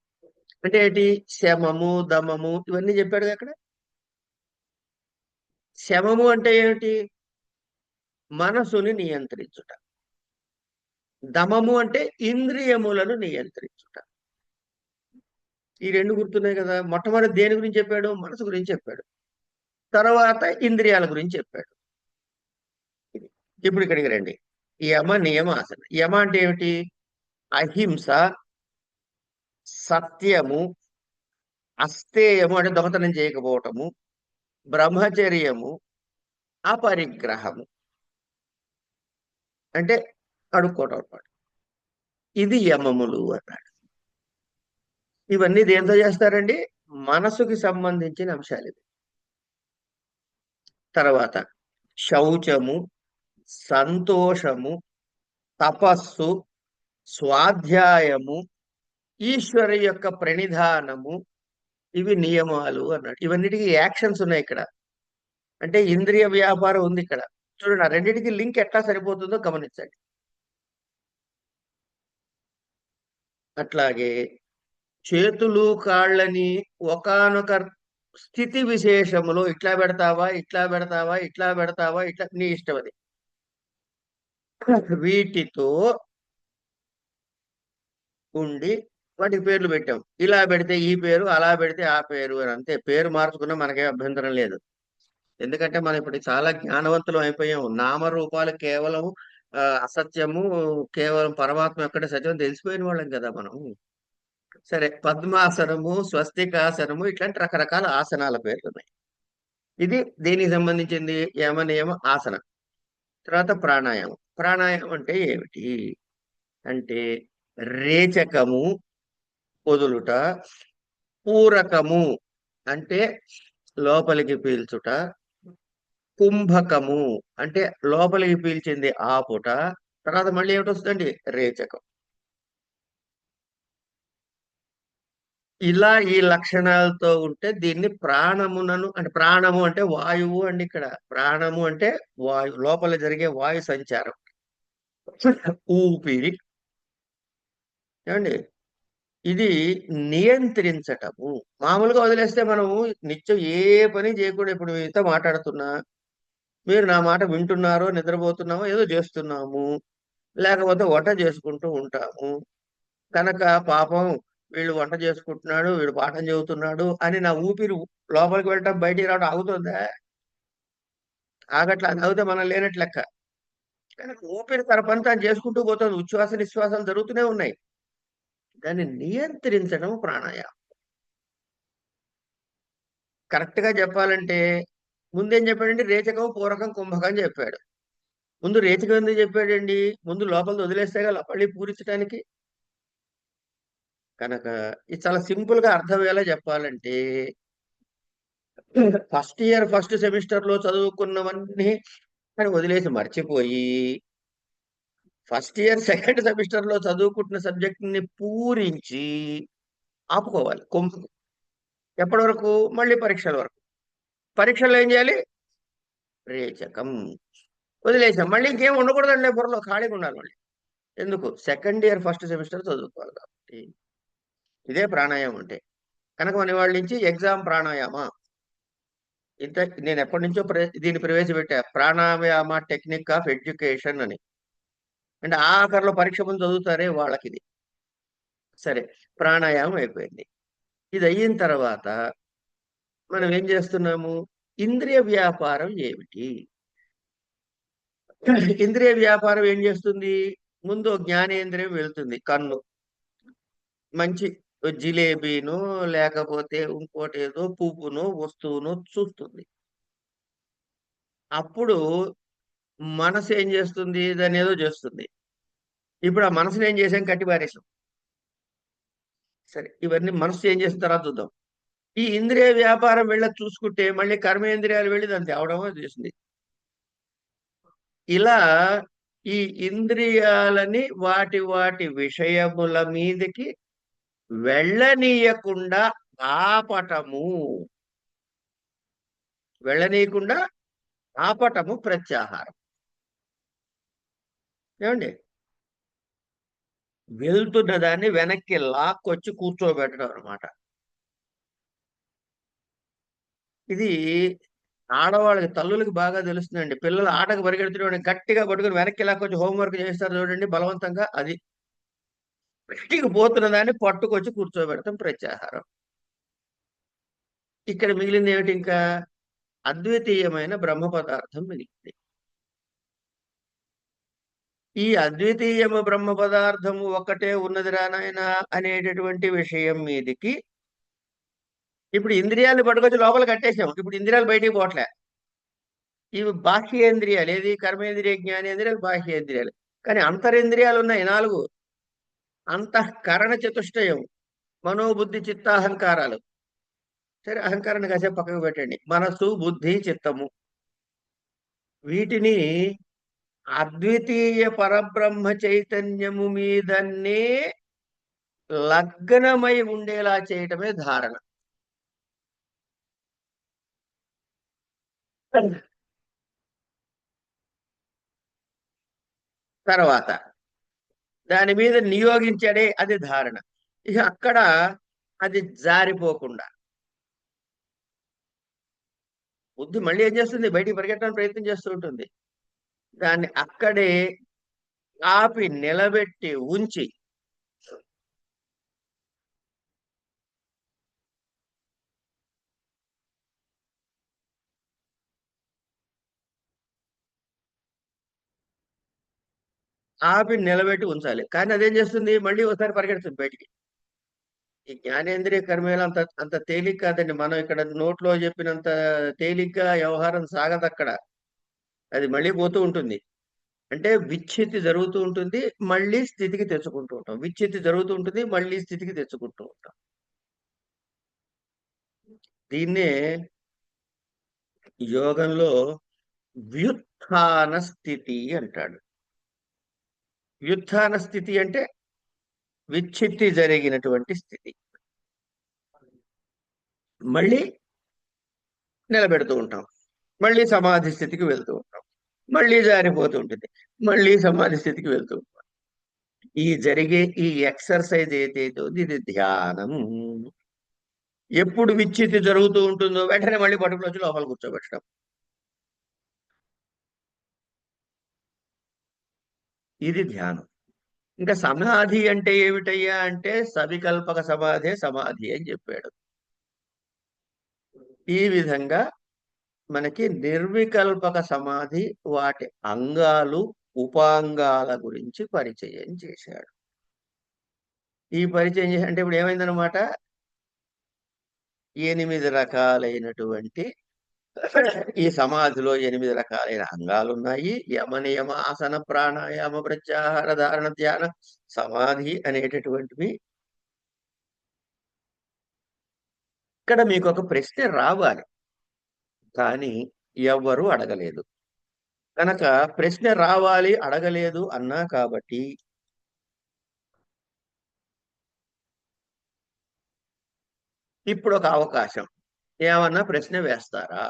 అంటే ఏంటి? శమము దమము ఇవన్నీ చెప్పాడు అక్కడ. శమము అంటే ఏమిటి? మనసుని నియంత్రించుట. దమము అంటే ఇంద్రియములను నియంత్రించుట. ఈ రెండు గుర్తున్నాయి కదా. మొట్టమొదటి దేని గురించి చెప్పాడు? మనసు గురించి చెప్పాడు. తర్వాత ఇంద్రియాల గురించి చెప్పాడు. ఇప్పుడు ఇక్కడికి రండి. యమ నియమ ఆసన. యమ అంటే ఏమిటి? అహింస, సత్యము, అస్థేయము అంటే దొంగతనం చేయకపోవటము, బ్రహ్మచర్యము, అపరిగ్రహము అంటే అడుక్కోవటం అన్నమాట. ఇది యమములు అన్నాడు. ఇవన్నీ దేంతో చేస్తారండి? మనసుకి సంబంధించిన అంశాలు ఇవి. తర్వాత శౌచము, సంతోషము, తపస్సు, స్వాధ్యాయము, ఈశ్వరు యొక్క ప్రణిధానము, ఇవి నియమాలు అన్నాడు. ఇవన్నిటికీ యాక్షన్స్ ఉన్నాయి ఇక్కడ. అంటే ఇంద్రియ వ్యాపారం ఉంది ఇక్కడ. చూడండి, ఆ రెండింటికి లింక్ ఎట్లా సరిపోతుందో గమనించండి. అట్లాగే చేతులు కాళ్ళని ఒకానొక స్థితి విశేషములో ఇట్లా పెడతావా, ఇట్లా పెడతావా, ఇట్లా పెడతావా, ఇట్లా నీ ఇష్టం అది. వీటితో ఉండి వాటికి పేర్లు పెట్టాం. ఇలా పెడితే ఈ పేరు, అలా పెడితే ఆ పేరు అని. అంతే. పేరు మార్చుకున్నా మనకే అభ్యంతరం లేదు. ఎందుకంటే మనం ఇప్పుడు చాలా జ్ఞానవంతులం అయిపోయాము. నామరూపాలు కేవలం అసత్యము, కేవలం పరమాత్మ ఒక్కటే సత్యం తెలిసిపోయిన వాళ్ళం కదా మనం. సరే, పద్మాసనము, స్వస్తికాసనము, ఇట్లాంటి రకరకాల ఆసనాల పేర్లు ఉన్నాయి. ఇది దేనికి సంబంధించింది? యమ నియమ ఆసన. తర్వాత ప్రాణాయామం. ప్రాణాయామం అంటే ఏమిటి అంటే రేచకము వదులుట, పూరకము అంటే లోపలికి పీల్చుట, కుంభకము అంటే లోపలికి పీల్చింది ఆపుట, తర్వాత మళ్ళీ ఏమిటి వస్తుందండి? రేచకం. ఇలా ఈ లక్షణాలతో ఉంటే దీన్ని ప్రాణమునను అంటే ప్రాణము అంటే వాయువు అండి. ఇక్కడ ప్రాణము అంటే వాయు, లోపల జరిగే వాయు సంచారం, ఊపిరి. ఏమండి? ఇది నియంత్రించటము. మామూలుగా వదిలేస్తే మనము నిత్యం ఏ పని చేయకుండా, ఇప్పుడు మీతో మాట్లాడుతున్నా, మీరు నా మాట వింటున్నారో, నిద్రపోతున్నామో, ఏదో చేస్తున్నాము, లేకపోతే వంట చేసుకుంటూ ఉంటాము. కనుక పాపం వీళ్ళు వంట చేసుకుంటున్నాడు, వీడు పాఠం చెబుతున్నాడు అని నా ఊపిరి లోపలికి వెళ్ళటం, బయటికి రావడం ఆగుతుందా? ఆగట్లా. అది ఆగితే మనం లేనట్లు లెక్క. కనుక ఊపిరి తన పని తాను చేసుకుంటూ పోతుంది. ఉచ్ఛ్వాస నిశ్వాసాలు జరుగుతూనే ఉన్నాయి. దాన్ని నియంత్రించడం ప్రాణాయామం. కరెక్ట్ గా చెప్పాలంటే ముందేం చెప్పాడండి? రేచకం, పూరకం, కుంభకం అని చెప్పాడు. ముందు రేచకం ఎందుకు చెప్పాడండి? ముందు లోపల వదిలేస్తే కదా మళ్ళీ పూరించడానికి. కనుక ఇది చాలా సింపుల్ గా అర్థమయ్యేలా చెప్పాలంటే, ఫస్ట్ ఇయర్ ఫస్ట్ సెమిస్టర్ లో చదువుకున్నవన్నీ అని వదిలేసి మర్చిపోయి, ఫస్ట్ ఇయర్ సెకండ్ సెమిస్టర్ లో చదువుకుంటున్న సబ్జెక్ట్ ని పూరించి ఆపుకోవాలి. ఎప్పటి వరకు? మళ్ళీ పరీక్షల వరకు. పరీక్షల్లో ఏం చేయాలి? రేచకం. వదిలేసాం. మళ్ళీ ఇంకేం ఉండకూడదండి బుర్రలో, ఖాళీగా ఉండాలి మళ్ళీ. ఎందుకు? సెకండ్ ఇయర్ ఫస్ట్ సెమిస్టర్ చదువుకోవాలి కాబట్టి. ఇదే ప్రాణాయామం అంటే. కనుక మన వాళ్ళ నుంచి ఎగ్జామ్ ప్రాణాయామ ఇంత నేను ఎప్పటి నుంచో దీన్ని ప్రవేశపెట్టా, ప్రాణాయామ టెక్నిక్ ఆఫ్ ఎడ్యుకేషన్ అని. అంటే ఆఖరిలో పరీక్ష ముందు చదువుతారే వాళ్ళకి ఇది. సరే, ప్రాణాయామం అయిపోయింది. ఇది అయిన తర్వాత మనం ఏం చేస్తున్నాము? ఇంద్రియ వ్యాపారం ఏమిటి? ఇంద్రియ వ్యాపారం ఏం చేస్తుంది? ముందు జ్ఞానేంద్రియం వెళ్తుంది, కన్ను. మంచి జిలేబీను, లేకపోతే ఇంకోటి ఏదో పువ్వును, వస్తువును చూస్తుంది. అప్పుడు మనసు ఏం చేస్తుంది? దాన్ని ఏదో చేస్తుంది. ఇప్పుడు ఆ మనసుని ఏం చేసాం? కట్టి పారేసాం. సరే, ఇవన్నీ మనసు ఏం చేసిన తర్వాత చూద్దాం. ఈ ఇంద్రియ వ్యాపారం వెళ్ళక చూసుకుంటే మళ్ళీ కర్మేంద్రియాలు వెళ్ళి దాన్ని తేవడమో చేసింది. ఇలా ఈ ఇంద్రియాలని వాటి వాటి విషయముల మీదకి వెళ్ళనీయకుండా ఆపటము. వెళ్ళనీయకుండా ఆపటము ప్రత్యాహారం. ఏమండి? వెళ్తున్న దాన్ని వెనక్కి లాక్కొచ్చి కూర్చోబెట్టడం అనమాట. ఇది ఆడవాళ్ళకి, తల్లులకి బాగా తెలుస్తుందండి. పిల్లలు ఆటకు పరిగెడుతున్న గట్టిగా పట్టుకుని వెనక్కి లాక్కొచ్చి హోంవర్క్ చేస్తారు చూడండి బలవంతంగా. అది బయటికి పోతున్న దాన్ని పట్టుకొచ్చి కూర్చోబెడతాం ప్రత్యాహారం. ఇక్కడ మిగిలింది ఏమిటి? ఇంకా అద్వితీయమైన బ్రహ్మ పదార్థం మిగిలింది. ఈ అద్వితీయము బ్రహ్మ పదార్థము ఒక్కటే ఉన్నది రానాయన అనేటటువంటి విషయం మీదికి ఇప్పుడు ఇంద్రియాలను పట్టుకొచ్చి లోపల కట్టేసాం. ఇప్పుడు ఇంద్రియాలు బయటికి పోవట్లే. ఇవి బాహ్యేంద్రియాలు. ఏది? కర్మేంద్రియ, జ్ఞానేంద్రియాలు, బాహ్యేంద్రియాలు. కానీ అంతరింద్రియాలు ఉన్నాయి 4. అంతఃకరణ చతుష్టయం, మనోబుద్ధి చిత్తాహంకారాలు. సరే, అహంకారాన్ని కాసేపు పక్కకు పెట్టండి. మనస్సు, బుద్ధి, చిత్తము, వీటిని అద్వితీయ పరబ్రహ్మ చైతన్యము మీదనే లగ్నమై ఉండేలా చేయటమే ధారణ. తర్వాత దాని మీద నియోగించడే అది ధారణ. ఇక అక్కడ అది జారిపోకుండా బుద్ధి మళ్ళీ ఏం చేస్తుంది? బయటికి పరిగెట్టడానికి ప్రయత్నం చేస్తూ ఉంటుంది. దాన్ని అక్కడే ఆపి నిలబెట్టి ఉంచి ఉంచాలి. కానీ అదేం చేస్తుంది? మళ్ళీ ఒకసారి పరిగెడుతుంది బయటికి. ఈ జ్ఞానేంద్రియ కర్మేలు అంత అంత తేలిక కాదండి. మనం ఇక్కడ నోట్లో చెప్పినంత తేలిగ్గా వ్యవహారం సాగదు అక్కడ. అది మళ్ళీ పోతూ ఉంటుంది. అంటే విచ్ఛిత్తి జరుగుతూ ఉంటుంది, మళ్ళీ స్థితికి తెచ్చుకుంటూ ఉంటాం. విచ్ఛిత్తి జరుగుతూ ఉంటుంది, మళ్ళీ స్థితికి తెచ్చుకుంటూ ఉంటాం. దీన్నే యోగంలో వ్యుత్థాన స్థితి అంటాడు. వ్యుత్థాన స్థితి అంటే విచ్ఛిత్తి జరిగినటువంటి స్థితి. మళ్ళీ నిలబెడుతూ ఉంటాం, మళ్ళీ సమాధి స్థితికి వెళ్తూ ఉంటాం, మళ్ళీ జారిపోతూ ఉంటుంది, మళ్ళీ సమాధి స్థితికి వెళ్తూ ఉంటాం. ఈ జరిగే ఈ ఎక్సర్సైజ్ ఏదైతే ఉందో ఇది ధ్యానం. ఎప్పుడు విచ్ఛిత్తి జరుగుతూ ఉంటుందో వెంటనే మళ్ళీ పట్టుకుని వచ్చి లోపల కూర్చోబెట్టడం. ఇది ధ్యానం. ఇంకా సమాధి అంటే ఏమిటయ్యా అంటే సవికల్పక సమాధి అని చెప్పాడు. ఈ విధంగా మనకి నిర్వికల్పక సమాధి, వాటి అంగాలు, ఉపాంగాల గురించి పరిచయం చేశాడు. ఈ పరిచయం చేసి అంటే ఇప్పుడు ఏమైందనమాట? 8 రకాలైనటువంటి ఈ సమాధిలో 8 రకాలైన అంగాలు ఉన్నాయి. యమ, నియమ, ఆసన, ప్రాణాయామ, ప్రత్యాహార, ధారణ, ధ్యాన, సమాధి అనేటటువంటివి. ఇక్కడ మీకు ఒక ప్రశ్న రావాలి, కానీ ఎవ్వరూ అడగలేదు. కనుక ప్రశ్న రావాలి, అడగలేదు అన్నా కాబట్టి ఇప్పుడు ఒక అవకాశం. ఏమన్నా ప్రశ్న వేస్తారా?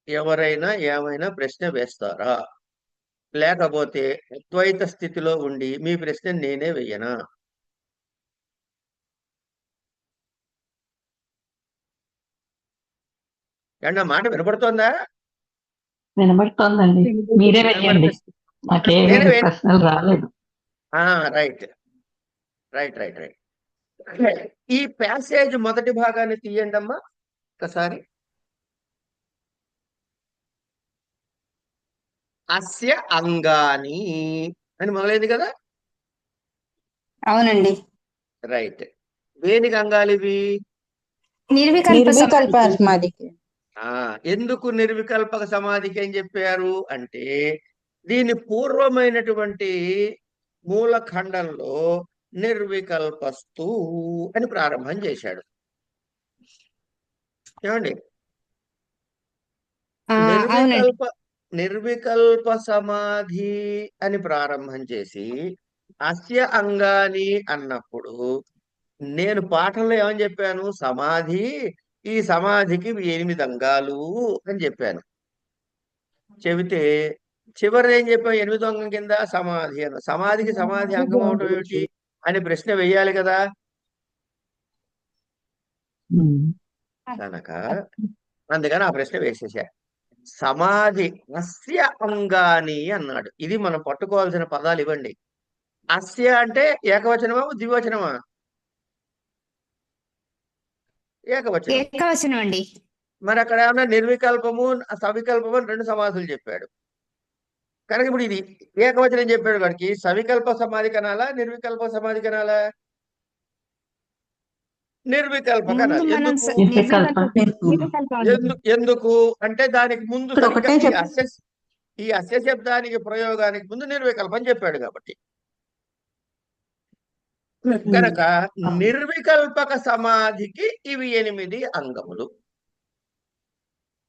ఎవరైనా ఏమైనా ప్రశ్న వేస్తారా? లేకపోతే అద్వైత స్థితిలో ఉండి మీ ప్రశ్న నేనే వెయ్యనా? ఏమన్నా మాట వినపడుతోందా? వినబడుతోందండి. మీరే వెయ్యండి, నాకేమీ నేనే ప్రశ్నలు రాలేదు. Right right right right. ఈ ప్యాసేజ్ మొదటి భాగాన్ని తీయండి అమ్మా ఒకసారి. అస్య అంగాని అని మొదలైంది కదా? అవునండి. రైట్. దేనికి అంగాలు ఇవి? నిర్వికల్ప సమాధికి. ఎందుకు నిర్వికల్పక సమాధికి అని చెప్పారు అంటే దీని పూర్వమైనటువంటి మూల ఖండంలో నిర్వికల్పస్తు అని ప్రారంభం చేశాడు. ఏమండి? నిర్వికల్ప సమాధి అని ప్రారంభం చేసి అస్య అంగాని అన్నప్పుడు నేను పాఠంలో ఏమని చెప్పాను? సమాధి, ఈ సమాధికి 8 అంగాలు అని చెప్పాను. చెబితే చివరి ఏం చెప్పాను? 8వ అంగం కింద సమాధి అన్న. సమాధికి సమాధి అంగం అవటం ఏమిటి అని ప్రశ్న వెయ్యాలి కదా. కనుక అందుకని ఆ ప్రశ్న వేసేసా. సమాధి అస్య అంగాని అన్నాడు. ఇది మనం పట్టుకోవాల్సిన పదాలు ఇవ్వండి. అస్య అంటే ఏకవచనమా ద్వివచనమా? ఏకవచనం అండి. మరి అక్కడ ఏమన్నా నిర్వికల్పము సవికల్పము అని రెండు సమాధులు చెప్పాడు. కనుక ఇప్పుడు ఇది ఏకవచనం చెప్పాడు వాడికి సవికల్ప సమాధి కనాలా నిర్వికల్ప సమాధి కనాలా? నిర్వికల్ప ముందు కనాలి. మనం ఎందుకు నిర్వికల్ప. నిర్వికల్ప అన్నాం. ఎందుకు అంటే దానికి ముందు ఇక్కడ సరిగ్గా ఒకటే ఈ అస్య శబ్దానికి ప్రయోగానికి ముందు నిర్వికల్పం చెప్పాడు కాబట్టి. కనుక నిర్వికల్పక సమాధికి ఇవి 8 అంగములు.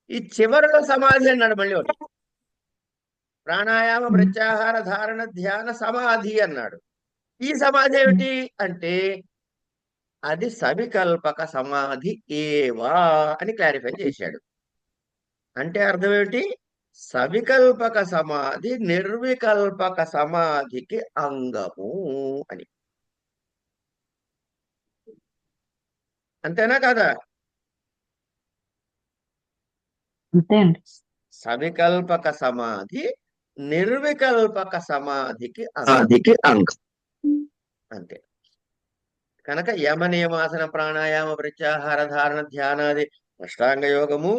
ఈ చివరిలో సమాధి అన్నాడు మళ్ళీ ఒకటి. ప్రాణాయామ ప్రత్యాహార ధారణ ధ్యాన సమాధి అన్నాడు. ఈ సమాధి ఏమిటి అంటే అది సవికల్పక సమాధి ఏవా అని క్లారిఫై చేశాడు. అంటే అర్థం ఏమిటి? సవికల్పక సమాధి నిర్వికల్పక సమాధికి అంగము అని. అంతేనా కదా? అంతే అండి. సవికల్పక సమాధి నిర్వికల్పక సమాధికి అంగం అంతే. కనుక యమ నియమాసన ప్రాణాయామ ప్రత్యాహార ధారణ ధ్యానాది అష్టాంగ యోగము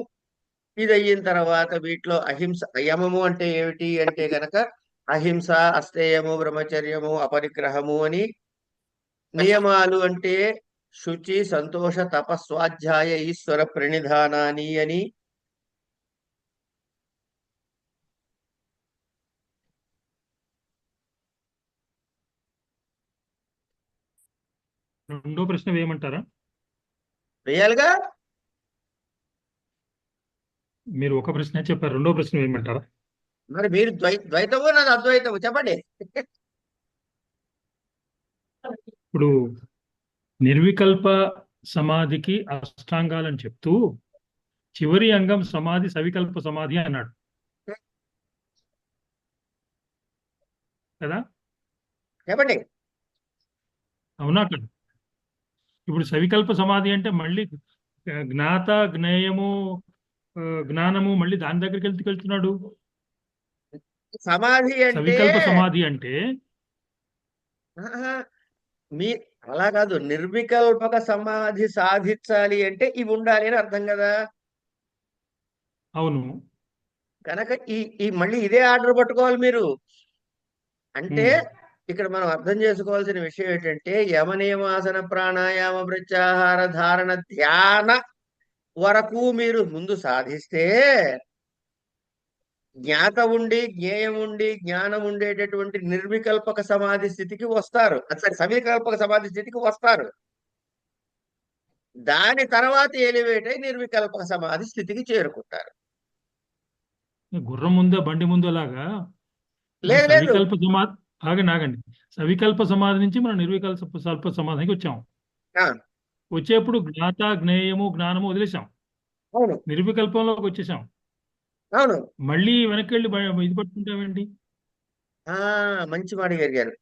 ఇది అయిన తర్వాత వీటిలో అహింస. యమము అంటే ఏమిటి అంటే గనక అహింస అస్తేయము బ్రహ్మచర్యము అపరిగ్రహము అని. నియమాలు అంటే శుచి సంతోష తపస్వాధ్యాయ ఈశ్వర ప్రణిధానాని అని. రెండో ప్రశ్న వేయమంటారా? వేయాలిగా. మీరు ఒక ప్రశ్న చెప్పారు, రెండో ప్రశ్న వేయమంటారా? మరి మీరు ద్వైతము నాది అద్వైతము చెప్పండి. ఇప్పుడు నిర్వికల్ప సమాధికి అష్టాంగాలని చెప్తూ చివరి అంగం సమాధి సవికల్ప సమాధి అన్నాడు కదా? చెప్పండి. అవునా కదా? ఇప్పుడు సవికల్ప సమాధి అంటే మళ్ళీ జ్ఞాత జ్ఞేయము జ్ఞానము మళ్ళీ దాని దగ్గరికి వెళ్తున్నాడు. సమాధి అంటే సవికల్ప సమాధి అంటే ఆహా, మీ అలా కాదు. నిర్వికల్పక సమాధి సాధించాలి అంటే ఇవి ఉండాలి అని అర్థం కదా. అవును. కనుక ఈ మళ్ళీ ఇదే ఆర్డర్ పట్టుకోవాలి మీరు. అంటే ఇక్కడ మనం అర్థం చేసుకోవాల్సిన విషయం ఏంటంటే యమ నియమాసన ప్రాణాయామ ప్రత్యాహార ధారణ ధ్యాన వరకు మీరు ముందు సాధిస్తే జ్ఞాత ఉండి జ్ఞేయం ఉండి జ్ఞానం ఉండేటటువంటి నిర్వికల్పక సమాధి స్థితికి వస్తారు. సరే, సవికల్పక సమాధి స్థితికి వస్తారు. దాని తర్వాత ఎలివేట్ అయి నిర్వికల్పక సమాధి స్థితికి చేరుకుంటారు. గుర్రం ముందో బండి ముందో లాగా లేదు లేదు. సవికల్ప సమాధి ఆగండి. సవికల్ప సమాధి నుంచి మనం నిర్వికల్ప సమాధికి వచ్చాం. ఆ, వచ్చేప్పుడు జ్ఞాత జ్ఞేయము జ్ఞానము వదిలేసాం, అవును నిర్వికల్పంలోకి వచ్చేసాం. అవును. మళ్ళీ వెనక్కి వెళ్ళి ఇది పట్టుకుంటామేంటి? ఆ మంచి మాట గారు.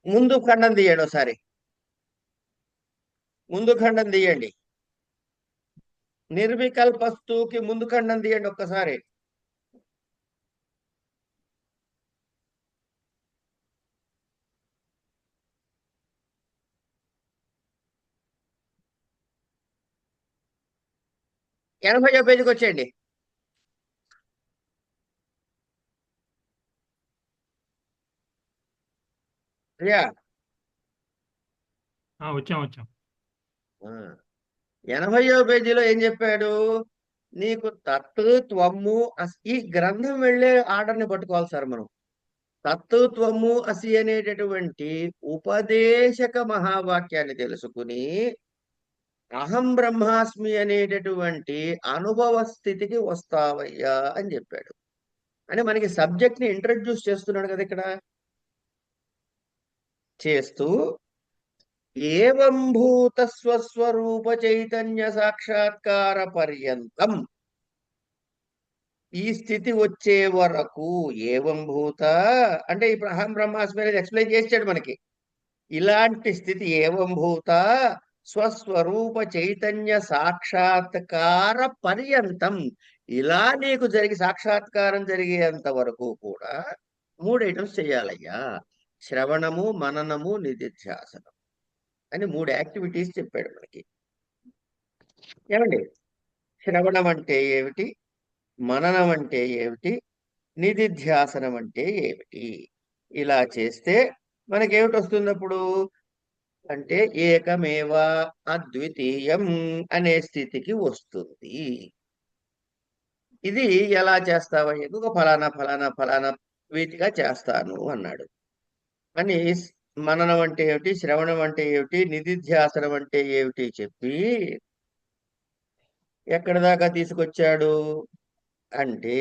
ముందు ఖండం తీయండి ఒకసారి. ముందు ఖండం తీయండి. నిర్వికల్పస్తుకి ముందు ఖండం తీయండి ఒక్కసారి. ఎనభై పేజీకి వచ్చేయండి. ప్రియా, వచ్చాం. 80వ పేజీలో ఏం చెప్పాడు? నీకు తత్తు త్వమ్ము ఈ గ్రంథం వెళ్ళే ఆర్డర్ని పట్టుకోవాలి సార్ మనం. తత్తు త్వమ్ము అసి అనేటటువంటి ఉపదేశక మహావాక్యాన్ని తెలుసుకుని అహం బ్రహ్మాస్మి అనేటటువంటి అనుభవ స్థితికి వస్తావయ్యా అని చెప్పాడు. అంటే మనకి సబ్జెక్ట్ ని ఇంట్రడ్యూస్ చేస్తున్నాడు కదా ఇక్కడ. చేస్తూ ఏవం భూత స్వస్వరూప చైతన్య సాక్షాత్కార పర్యంతం ఈ స్థితి వచ్చే వరకు ఏవం భూత అంటే ఇప్పుడు అహం బ్రహ్మాస్మి అనేది ఎక్స్ప్లెయిన్ చేసాడు మనకి. ఇలాంటి స్థితి ఏవం భూత స్వస్వరూప చైతన్య సాక్షాత్కార పర్యంతం ఇలా నీకు సాక్షాత్కారం జరిగేంత వరకు కూడా 3 ఐటమ్స్ చేయాలయ్యా. శ్రవణము మననము నిధిధ్యాసనం అని 3 యాక్టివిటీస్ చెప్పాడు మనకి. ఏమండి? శ్రవణం అంటే ఏమిటి, మననం అంటే ఏమిటి, నిధిధ్యాసనం అంటే ఏమిటి. ఇలా చేస్తే మనకేమిటి వస్తుంది అప్పుడు అంటే ఏకమేవ అద్వితీయం అనే స్థితికి వస్తుంది. ఇది ఎలా చేస్తావని ఒక ఫలానా ఫలానా ఫలానా వీటిగా చేస్తాను అన్నాడు. అని మననం అంటే ఏమిటి, శ్రవణం అంటే ఏమిటి, నిధిధ్యాసనం అంటే ఏమిటి చెప్పి ఎక్కడి దాకా తీసుకొచ్చాడు అంటే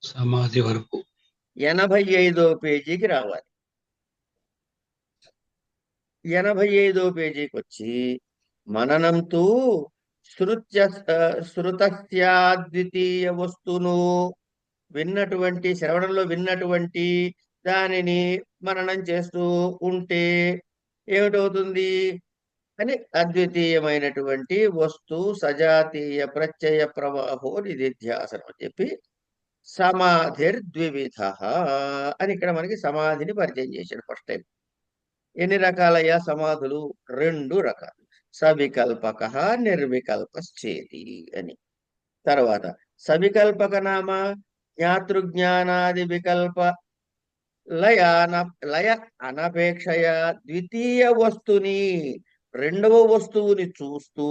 సమాధి వరకు 85వ పేజీకి రావాలి. 85వ పేజీకి వచ్చి మననంతు శృతస్యాద్వితీయ వస్తును విన్నటువంటి శ్రవణంలో విన్నటువంటి దానిని మననం చేస్తూ ఉంటే ఏమిటవుతుంది అని అద్వితీయమైనటువంటి వస్తు సజాతీయ ప్రత్యయ ప్రవాహో నిధిధ్యాసనం అని చెప్పి సమాధిర్ద్వివిధ అని ఇక్కడ మనకి సమాధిని పరిచయం చేశాడు ఫస్ట్ టైం. ఎన్ని రకాలయ్యా సమాధులు? 2 రకాలు, సవికల్పక నిర్వికల్పశ్చేతి అని. తర్వాత సవికల్పక నామ జ్ఞాతృజ్ఞానాది వికల్ప లయ అనపేక్షయ ద్వితీయ వస్తుని రెండవ వస్తువుని చూస్తూ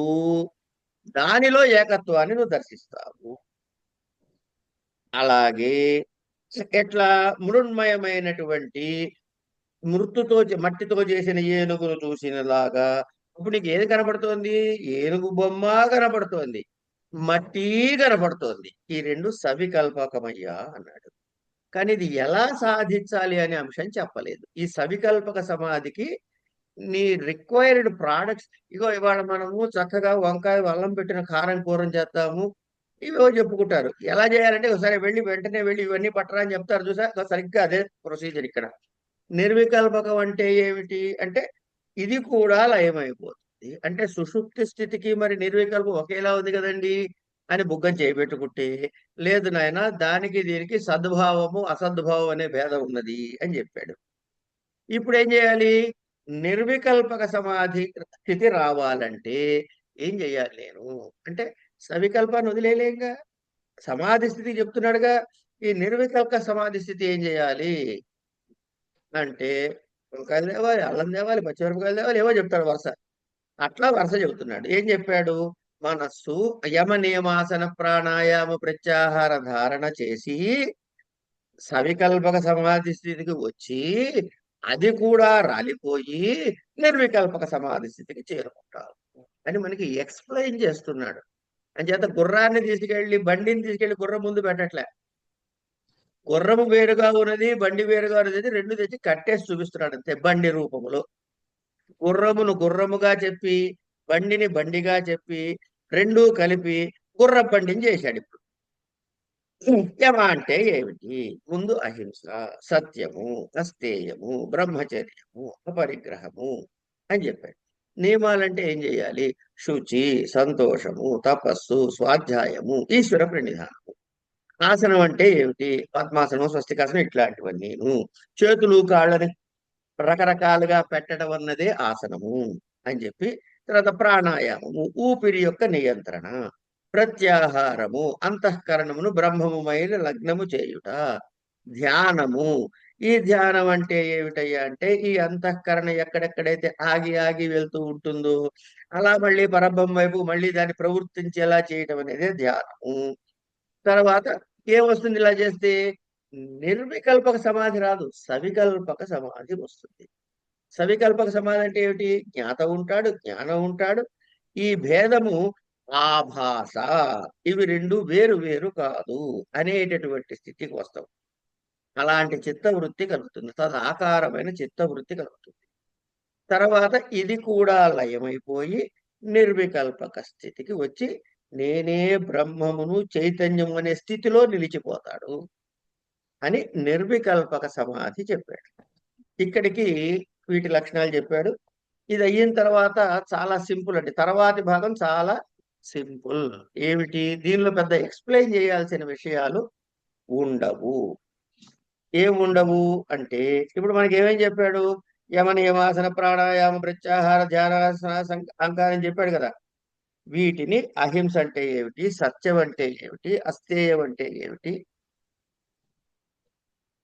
దానిలో ఏకత్వాన్ని నువ్వు దర్శిస్తావు. అలాగే ఎట్లా మృణ్మయమైనటువంటి మట్టితో చేసిన ఏనుగును చూసినలాగా ఇప్పుడు నీకు ఏది కనపడుతోంది? ఏనుగు బొమ్మ కనపడుతోంది, మట్టి కనపడుతోంది. ఈ 2 సవికల్పకమయ్యా అన్నాడు. కానీ ఇది ఎలా సాధించాలి అనే అంశం చెప్పలేదు. ఈ సవికల్పక సమాధికి నీ రిక్వైర్డ్ ప్రోడక్ట్స్ ఇగో ఇవాళ మనము చక్కగా వంకాయ అల్లం పెట్టిన కారం కూరం చేద్దాము ఇవో చెప్పుకుంటారు. ఎలా చేయాలంటే ఒకసారి వెంటనే వెళ్ళి ఇవన్నీ పట్టరా అని చెప్తారు చూసా. సరిగ్గా అదే ప్రొసీజర్ ఇక్కడ. నిర్వికల్పకం అంటే ఏమిటి అంటే ఇది కూడా లయమైపోతుంది. అంటే సుషుప్తి స్థితికి మరి నిర్వికల్పం ఒకేలా ఉంది కదండి అని బుగ్గం చేయబెట్టుకుంటే లేదు నాయన, దానికి దీనికి సద్భావము అసద్భావం అనే భేదం ఉన్నది అని చెప్పాడు. ఇప్పుడు ఏం చేయాలి? నిర్వికల్పక సమాధి స్థితి రావాలంటే ఏం చేయాలి నేను అంటే సవికల్పాన్ని వదిలేలేంగా, సమాధి స్థితి చెప్తున్నాడుగా. ఈ నిర్వికల్పక సమాధి స్థితి ఏం చేయాలి అంటే వంకాయలు తేవాలి, అల్లం తేవాలి, పచ్చిమిరపకాయలు తేవాలి, ఏవో చెప్తాడు వరుస. అట్లా వరుస చెబుతున్నాడు. ఏం చెప్పాడు? మనస్సు యమ నియమాసన ప్రాణాయామ ప్రత్యాహార ధారణ చేసి సవికల్పక సమాధి స్థితికి వచ్చి అది కూడా రాలిపోయి నిర్వికల్పక సమాధి స్థితికి చేరుకుంటారు అని మనకి ఎక్స్ప్లెయిన్ చేస్తున్నాడు. అంచేత గుర్రాన్ని తీసుకెళ్లి బండిని తీసుకెళ్లి గుర్రం ముందు పెట్టట్లే. గుర్రము వేరుగా ఉన్నది, బండి వేరుగా ఉన్నది, 2 తెచ్చి కట్టేసి చూపిస్తున్నాడు అంతే బండి రూపములో. గుర్రమును గుర్రముగా చెప్పి బండిని బండిగా చెప్పి 2 కలిపి గుర్ర బండిని చేశాడు. ఇప్పుడు యమ అంటే ఏమిటి? ముందు అహింస, సత్యము, అస్తేయము, బ్రహ్మచర్యము, అపరిగ్రహము అని చెప్పాడు. నియమాలంటే ఏం చేయాలి? శుచి, సంతోషము, తపస్సు, స్వాధ్యాయము, ఈశ్వర ప్రణిధానము. ఆసనం అంటే ఏమిటి? పద్మాసనం, స్వస్తికాసనం ఇట్లాంటివన్నీ. చేతులు కాళ్ళని రకరకాలుగా పెట్టడం అన్నదే ఆసనము అని చెప్పి తర్వాత ప్రాణాయామము ఊపిరి యొక్క నియంత్రణ, ప్రత్యాహారము అంతఃకరణమును బ్రహ్మముమైన లగ్నము చేయుట, ధ్యానము. ఈ ధ్యానం అంటే ఏమిటయ్యా అంటే ఈ అంతఃకరణ ఎక్కడెక్కడైతే ఆగి ఆగి వెళ్తూ ఉంటుందో అలా మళ్ళీ పరబ్రహ్మ వైపు మళ్ళీ దాన్ని ప్రవర్తించేలా చేయటం అనేది ధ్యానము. తర్వాత ఏమొస్తుంది ఇలా చేస్తే? నిర్వికల్పక సమాధి రాదు, సవికల్పక సమాధి వస్తుంది. సవికల్పక సమాధి అంటే ఏమిటి? జ్ఞాత ఉంటాడు, జ్ఞానం ఉంటాడు. ఈ భేదము ఆభాస, ఇవి 2 వేరు వేరు కాదు అనేటటువంటి స్థితికి వస్తాం. అలాంటి చిత్తవృత్తి కలుగుతుంది, తదాకారమైన చిత్తవృత్తి కలుగుతుంది. తర్వాత ఇది కూడా లయమైపోయి నిర్వికల్పక స్థితికి వచ్చి నేనే బ్రహ్మమును చైతన్యము అనే స్థితిలో నిలిచిపోతాడు అని నిర్వికల్పక సమాధి చెప్పాడు. ఇక్కడికి వీటి లక్షణాలు చెప్పాడు. ఇది అయిన తర్వాత చాలా సింపుల్ అండి. తర్వాతి భాగం చాలా సింపుల్. ఏమిటి? దీనిలో పెద్ద ఎక్స్ప్లెయిన్ చేయాల్సిన విషయాలు ఉండవు. ఏం ఉండవు అంటే ఇప్పుడు మనకి ఏమేం చెప్పాడు? యమ నియమాసన ప్రాణాయామ ప్రత్యాహార ధ్యానాసన అంకారం చెప్పాడు కదా. వీటిని అహింస అంటే ఏమిటి, సత్యం అంటే ఏమిటి, అస్థేయం అంటే ఏమిటి,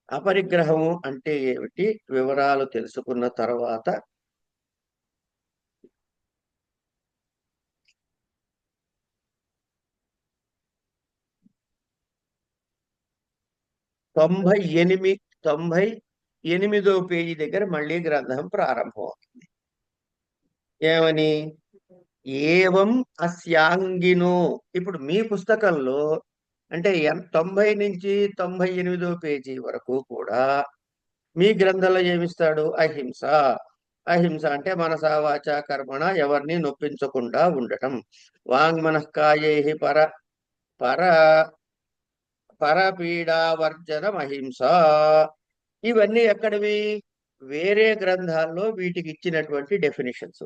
అపరిగ్రహము అంటే ఏమిటి వివరాలు తెలుసుకున్న తర్వాత 98వ పేజీ దగ్గర మళ్ళీ గ్రంథం ప్రారంభం అవుతుంది. ఏమని? ఏవం అస్యాంగినో. ఇప్పుడు మీ పుస్తకంలో అంటే 90 నుంచి 98వ పేజీ వరకు కూడా మీ గ్రంథంలో ఏమిస్తాడు? అహింస. అహింస అంటే మనస వాచ కర్మణ ఎవరిని నొప్పించకుండా ఉండటం. వాంగ్మనఃకాయైః పర పరపీడావర్జనం అహింస. ఇవన్నీ ఎక్కడివి? వేరే గ్రంథాల్లో వీటికి ఇచ్చినటువంటి డెఫినిషన్స్.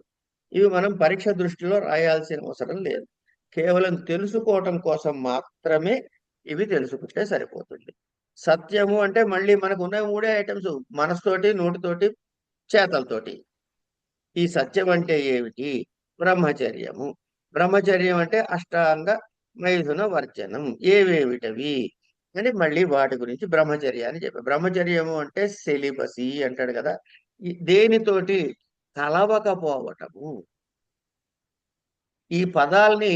ఇవి మనం పరీక్ష దృష్టిలో రాయాల్సిన అవసరం లేదు. కేవలం తెలుసుకోవటం కోసం మాత్రమే ఇవి తెలుసుకుంటే సరిపోతుంది. సత్యము అంటే మళ్ళీ మనకు ఉన్న 3 ఐటమ్స్: మనసుతోటి, నోటితోటి, చేతలతోటి. ఈ సత్యం అంటే ఏమిటి? బ్రహ్మచర్యము. బ్రహ్మచర్యం అంటే అష్టాంగ మైథున వర్జనం. ఏవేమిటవి అని మళ్ళీ వాటి గురించి బ్రహ్మచర్యాన్ని చెప్పారు. బ్రహ్మచర్యము అంటే సెలిబసీ అంటాడు కదా. దేనితోటి కలవకపోవటము. ఈ పదాల్ని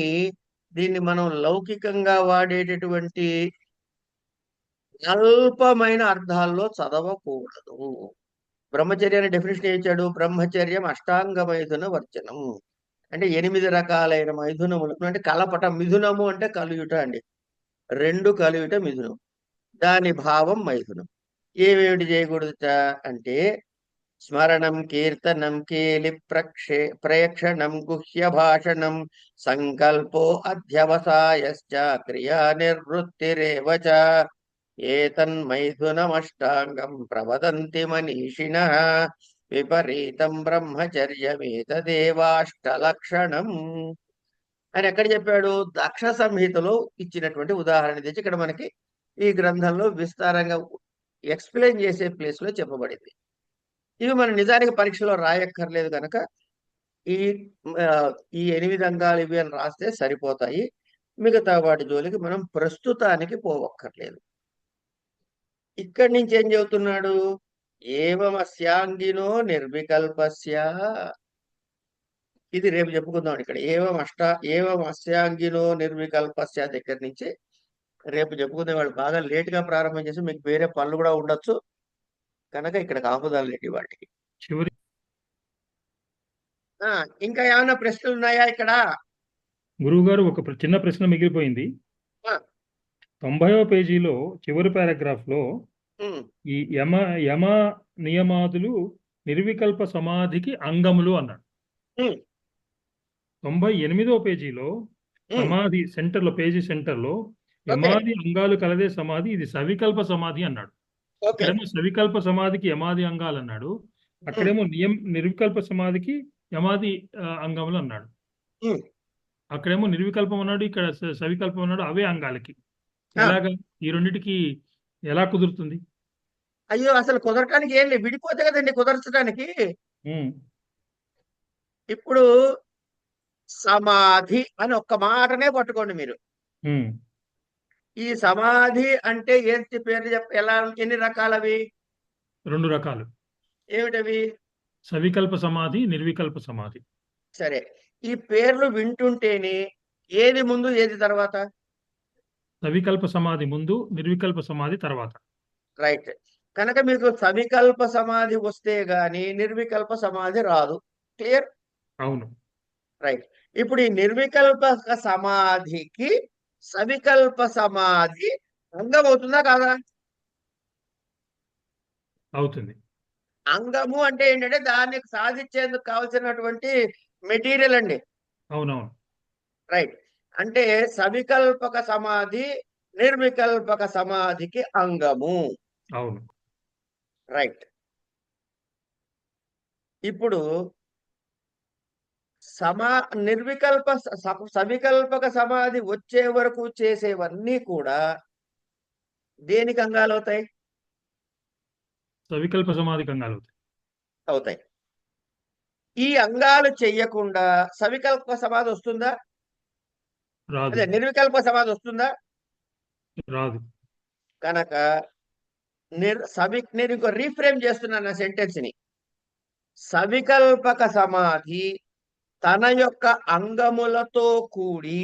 దీన్ని మనం లౌకికంగా వాడేటటువంటి అల్పమైన అర్థాల్లో చదవకూడదు. బ్రహ్మచర్యాన్ని డెఫినేషన్ ఇచ్చాడు. బ్రహ్మచర్యం అష్టాంగ మైథున వర్జనం అంటే 8 రకాలైన మైథునములు. అంటే కలపట. మిథునము అంటే కలియుట అండి. 2 కలియుట మిథునం. దాని భావం మైథునం. ఏమేమిటి చేయకూడదుట అంటే స్మరణం, కీర్తనం, కేలి ప్రేక్షణం, గుహ్య భాషణం, సంకల్పో అధ్యవసాయశ్చ క్రియా నిర్వృత్తిరేవ చ. ఏతన్మైథునమష్టాంగం ప్రవదంతి మనీషిణః విపరీతం బ్రహ్మచర్యమేతదేవాష్టలక్షణం అని ఎక్కడ చెప్పాడు? దక్ష సంహితలో ఇచ్చినటువంటి ఉదాహరణ తెచ్చి ఇక్కడ మనకి ఈ గ్రంథంలో విస్తారంగా ఎక్స్ప్లెయిన్ చేసే ప్లేస్ లో చెప్పబడింది. ఇవి మనం నిజానికి పరీక్షలో రాయక్కర్లేదు కనుక ఈ ఈ 8 అంగాలు ఇవి అని రాస్తే సరిపోతాయి. మిగతా వాటి జోలికి మనం ప్రస్తుతానికి పోవక్కర్లేదు. ఇక్కడి నుంచి ఏం చెబుతున్నాడు? ఏవమస్యాంగినో నిర్వికల్పస్య. ఇది రేపు చెప్పుకుందాం. ఇక్కడ ఏవమస్యాంగినో నిర్వికల్పస్య దగ్గర నుంచి రేపు చెప్పుకునే వాళ్ళు బాగా లేట్ గా ప్రారంభం చేసి మీకు వేరే పనులు కూడా ఉండొచ్చు కనుక ఇక్కడ ఆపుదాంలేండి వాటికి. చివరి ఇంకా ఏమైనా ప్రశ్నలు ఉన్నాయా ఇక్కడ? గురువు గారు ఒక చిన్న ప్రశ్న మిగిలిపోయింది. ఆ, 90వ పేజీలో చివరి పారాగ్రాఫ్ లో ఉమ్, ఈ యమ యమ నియమాదులు నిర్వికల్ప సమాధికి అంగములు అన్నాడు. ఉమ్, 98వ పేజీలో ఉమ్, సమాధి సెంటర్లో పేజీ సెంటర్లో యమాది అంగాలు కలదే సమాధి, ఇది సవికల్ప సమాధి అన్నాడు. ఓకే. ఇక్కడేమో సవికల్ప సమాధికి యమాది అంగాలు అన్నాడు, అక్కడేమో నిర్వికల్ప సమాధికి యమాది అంగములు అన్నాడు. ఉమ్. అక్కడేమో నిర్వికల్పం అన్నాడు, ఇక్కడ సవికల్పం అన్నాడు. అవే అంగాలకి ఎలాగా ఈ రెండిటికి ఎలా కుదురుతుంది? అయ్యో, అసలు కుదరటానికి ఏం లేదు, విడిపోతే కదండి కుదర్చడానికి. ఉమ్, ఇప్పుడు సమాధి అని ఒక్క మాటనే పట్టుకోండి మీరు. ఉమ్, ఈ సమాధి అంటే ఏంటి పేరు ఎలా ఎన్ని రకాలవి? 2 రకాలు, ఏమిటవి? సవికల్ప సమాధి, నిర్వికల్ప సమాధి. సరే, ఈ పేర్లు వింటుంటేనే ఏది ముందు ఏది తర్వాత? సవికల్ప సమాధి ముందు, నిర్వికల్ప సమాధి తర్వాత. రైట్. కనుక మీకు సవికల్ప సమాధి వస్తే గాని నిర్వికల్ప సమాధి రాదు. క్లియర్? అవును. రైట్. ఇప్పుడు ఈ నిర్వికల్ప సమాధికి సవికల్ప సమాధి అంగం అవుతుందా కాదా? అవుతుంది. అంగము అంటే ఏంటంటే దాన్ని సాధించేందుకు కావలసినటువంటి మెటీరియల్ అండి. అవునవును. రైట్. అంటే సవికల్పక సమాధి నిర్వికల్పక సమాధికి అంగము. అవును. రైట్. ఇప్పుడు సవికల్పక సమాధి వచ్చే వరకు చేసేవన్నీ కూడా దేనికి అంగాలు అవుతాయి? సవికల్ప సమాధికి అంగాలు అవుతాయి. అవుతాయి. ఈ అంగాలు చెయ్యకుండా సవికల్ప సమాధి వస్తుందా? రాదు అదే నిర్వికల్ప సమాధి వస్తుందా? రాదు కనుక నేను ఇంకో రీఫ్రేమ్ చేస్తున్నాను నా సెంటెన్స్ ని. సవికల్పక సమాధి తన యొక్క అంగములతో కూడి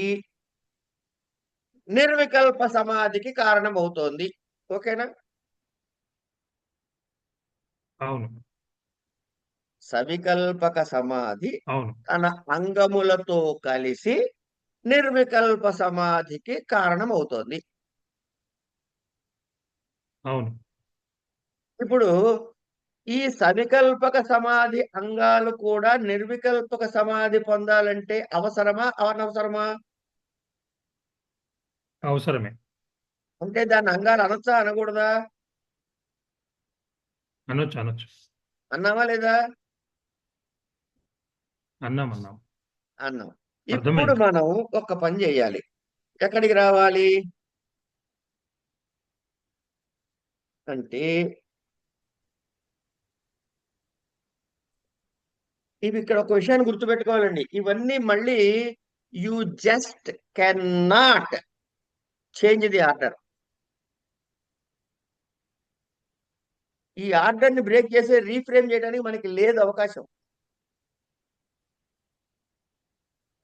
నిర్వికల్ప సమాధికి కారణమవుతోంది. ఓకేనా? అవును సవికల్పక సమాధి అవును తన అంగములతో కలిసి నిర్వికల్ప సమాధికి కారణమవుతోంది. అవును ఇప్పుడు ఈ సవికల్పక సమాధి అంగాలు కూడా నిర్వికల్పక సమాధి పొందాలంటే అవసరమా అనవసరమా? అవసరమే. అంటే దాన్ని అంగాలు అనొచ్చా అనకూడదా? అనొచ్చు అనొచ్చు అన్నావా లేదా? అన్నాం అన్నాం. ఇప్పుడు అర్థమైంది. మనం ఒక పని చేయాలి. ఎక్కడికి రావాలి అంటే ఇవి ఇక్కడ ఒక విషయాన్ని గుర్తుపెట్టుకోవాలండి. ఇవన్నీ మళ్ళీ you just can not change the order. ఈ ఆర్డర్ ని బ్రేక్ చేసి రీఫ్రేమ్ చేయడానికి మనకి లేదు అవకాశం.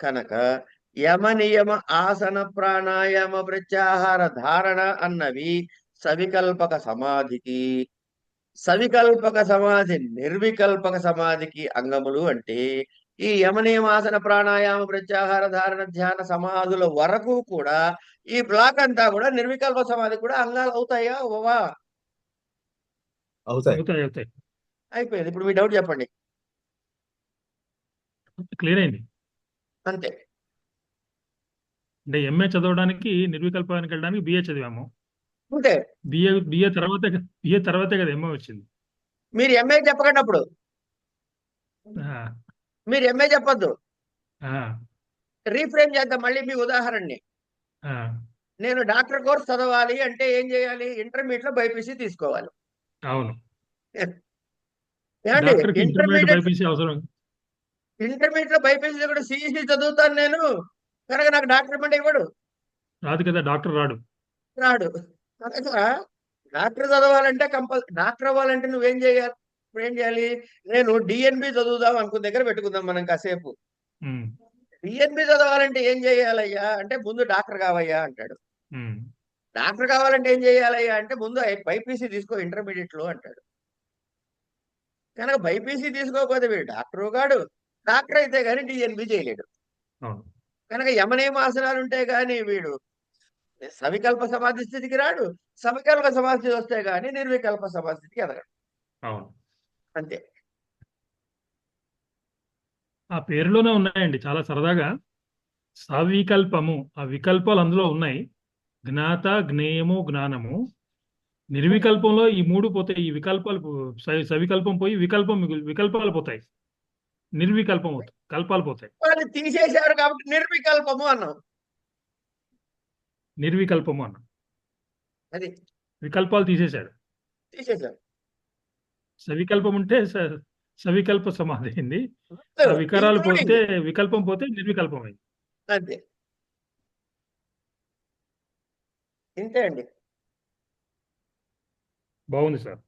కనుక యమ నియమ ఆసన ప్రాణాయామ ప్రత్యాహార ధారణ అన్నవి సవికల్పక సమాధికి, సవికల్పక సమాధి నిర్వికల్పక సమాధికి అంగములు. అంటే ఈ యమ నియమాసన ప్రాణాయామ ప్రత్యాహార ధారణ ధ్యాన సమాధుల వరకు కూడా ఈ బ్లాక్ అంతా కూడా నిర్వికల్ప సమాధి కూడా అంగాలు అవుతాయా ఓవా? అవుతాయి. అవుతాయి అవుతాయి అయిపోయింది. ఇప్పుడు మీ డౌట్ చెప్పండి. క్లియర్ అయింది. అంతే. అంటే ఎంఏ చదవడానికి నిర్వికల్పానికి వెళ్ళడానికి బిఏ చదివాము. అంతే. బిఏ తర్వాతే కదా ఎంఏ వచ్చింది. మీరు ఎంఏ చెప్పకండి. అప్పుడు ఆ, మీరు ఎంఏ చెప్పొద్దు. ఆ, రీఫ్రేమ్ చేద్దాం మళ్ళీ మీ ఉదాహరణని. ఆ. నేను డాక్టర్ కోర్స్ చదవాలి అంటే ఏం చేయాలి? ఇంటర్మీడియట్ లో బైపీసీ తీసుకోవాలి. అవును. ఏమండి? డాక్టర్కి ఇంటర్మీడియట్ ఇంటర్మీడియట్ బైపీసీ అవసరం. ఇంటర్మీడియట్ లో బైపీసీ కూడా సిఈసి చదువుతాను నేను, కనుక నాకు డాక్టర్ అంటే ఇవ్వడు, రాదు కదా, డాక్టర్ రాడు. రాడు. కనుక డాక్టర్ చదవాలంటే డాక్టర్ అవ్వాలంటే నువ్వేం చేయాలి? ఇప్పుడు ఏం చేయాలి? నేను డిఎన్బి చదువుదాం అనుకున్న దగ్గర పెట్టుకుందాం మనం కాసేపు. ఉమ్, డిఎన్బి చదవాలంటే ఏం చేయాలయ్యా అంటే ముందు డాక్టర్ కావయ్యా అంటాడు. ఉమ్, డాక్టర్ కావాలంటే ఏం చేయాలయ్యా అంటే ముందు బైపీసీ తీసుకో ఇంటర్మీడియట్ లో అంటాడు. కనుక బైపీసీ తీసుకోకపోతే వీడు డాక్టర్ కాడు, డాక్టర్ అయితే గానీ డిఎన్బి చేయలేడు. అవును. కనుక యమనియమాసనాలు ఉంటే గానీ వీడు సవికల్ప సమాధి స్థితికి రాడు, సవికల్ప సమాధి వస్తే గానీ నిర్వికల్ప సమాధి స్థితికి ఎదగడు. అవును. అంతే. ఆ పేరులోనే ఉన్నాయండి చాలా సరదాగా. సవికల్పము, ఆ వికల్పాలు అందులో ఉన్నాయి. జ్ఞాత, జ్ఞేయము, జ్ఞానము. నిర్వికల్పంలో ఈ మూడు పోతాయి. ఈ వికల్పాలు సవికల్పం పోయి వికల్పాలు పోతాయి. నిర్వికల్పం అవుతాయి, కల్పాలు పోతాయి. వాళ్ళు తీసేశారు కాబట్టి నిర్వికల్పము అన్నాం. నిర్వికల్పము అన్న అది వికల్పాలు తీసేశాడు. తీసేశారు. సవికల్పం ఉంటే సవికల్ప సమాధి అయింది. ఆ వికారాలు ఇంక్లూడింగ్ పోతే, వికల్పం పోతే నిర్వికల్పం అయింది. అంతే. ఇంతే అండి. బాగుంది సార్.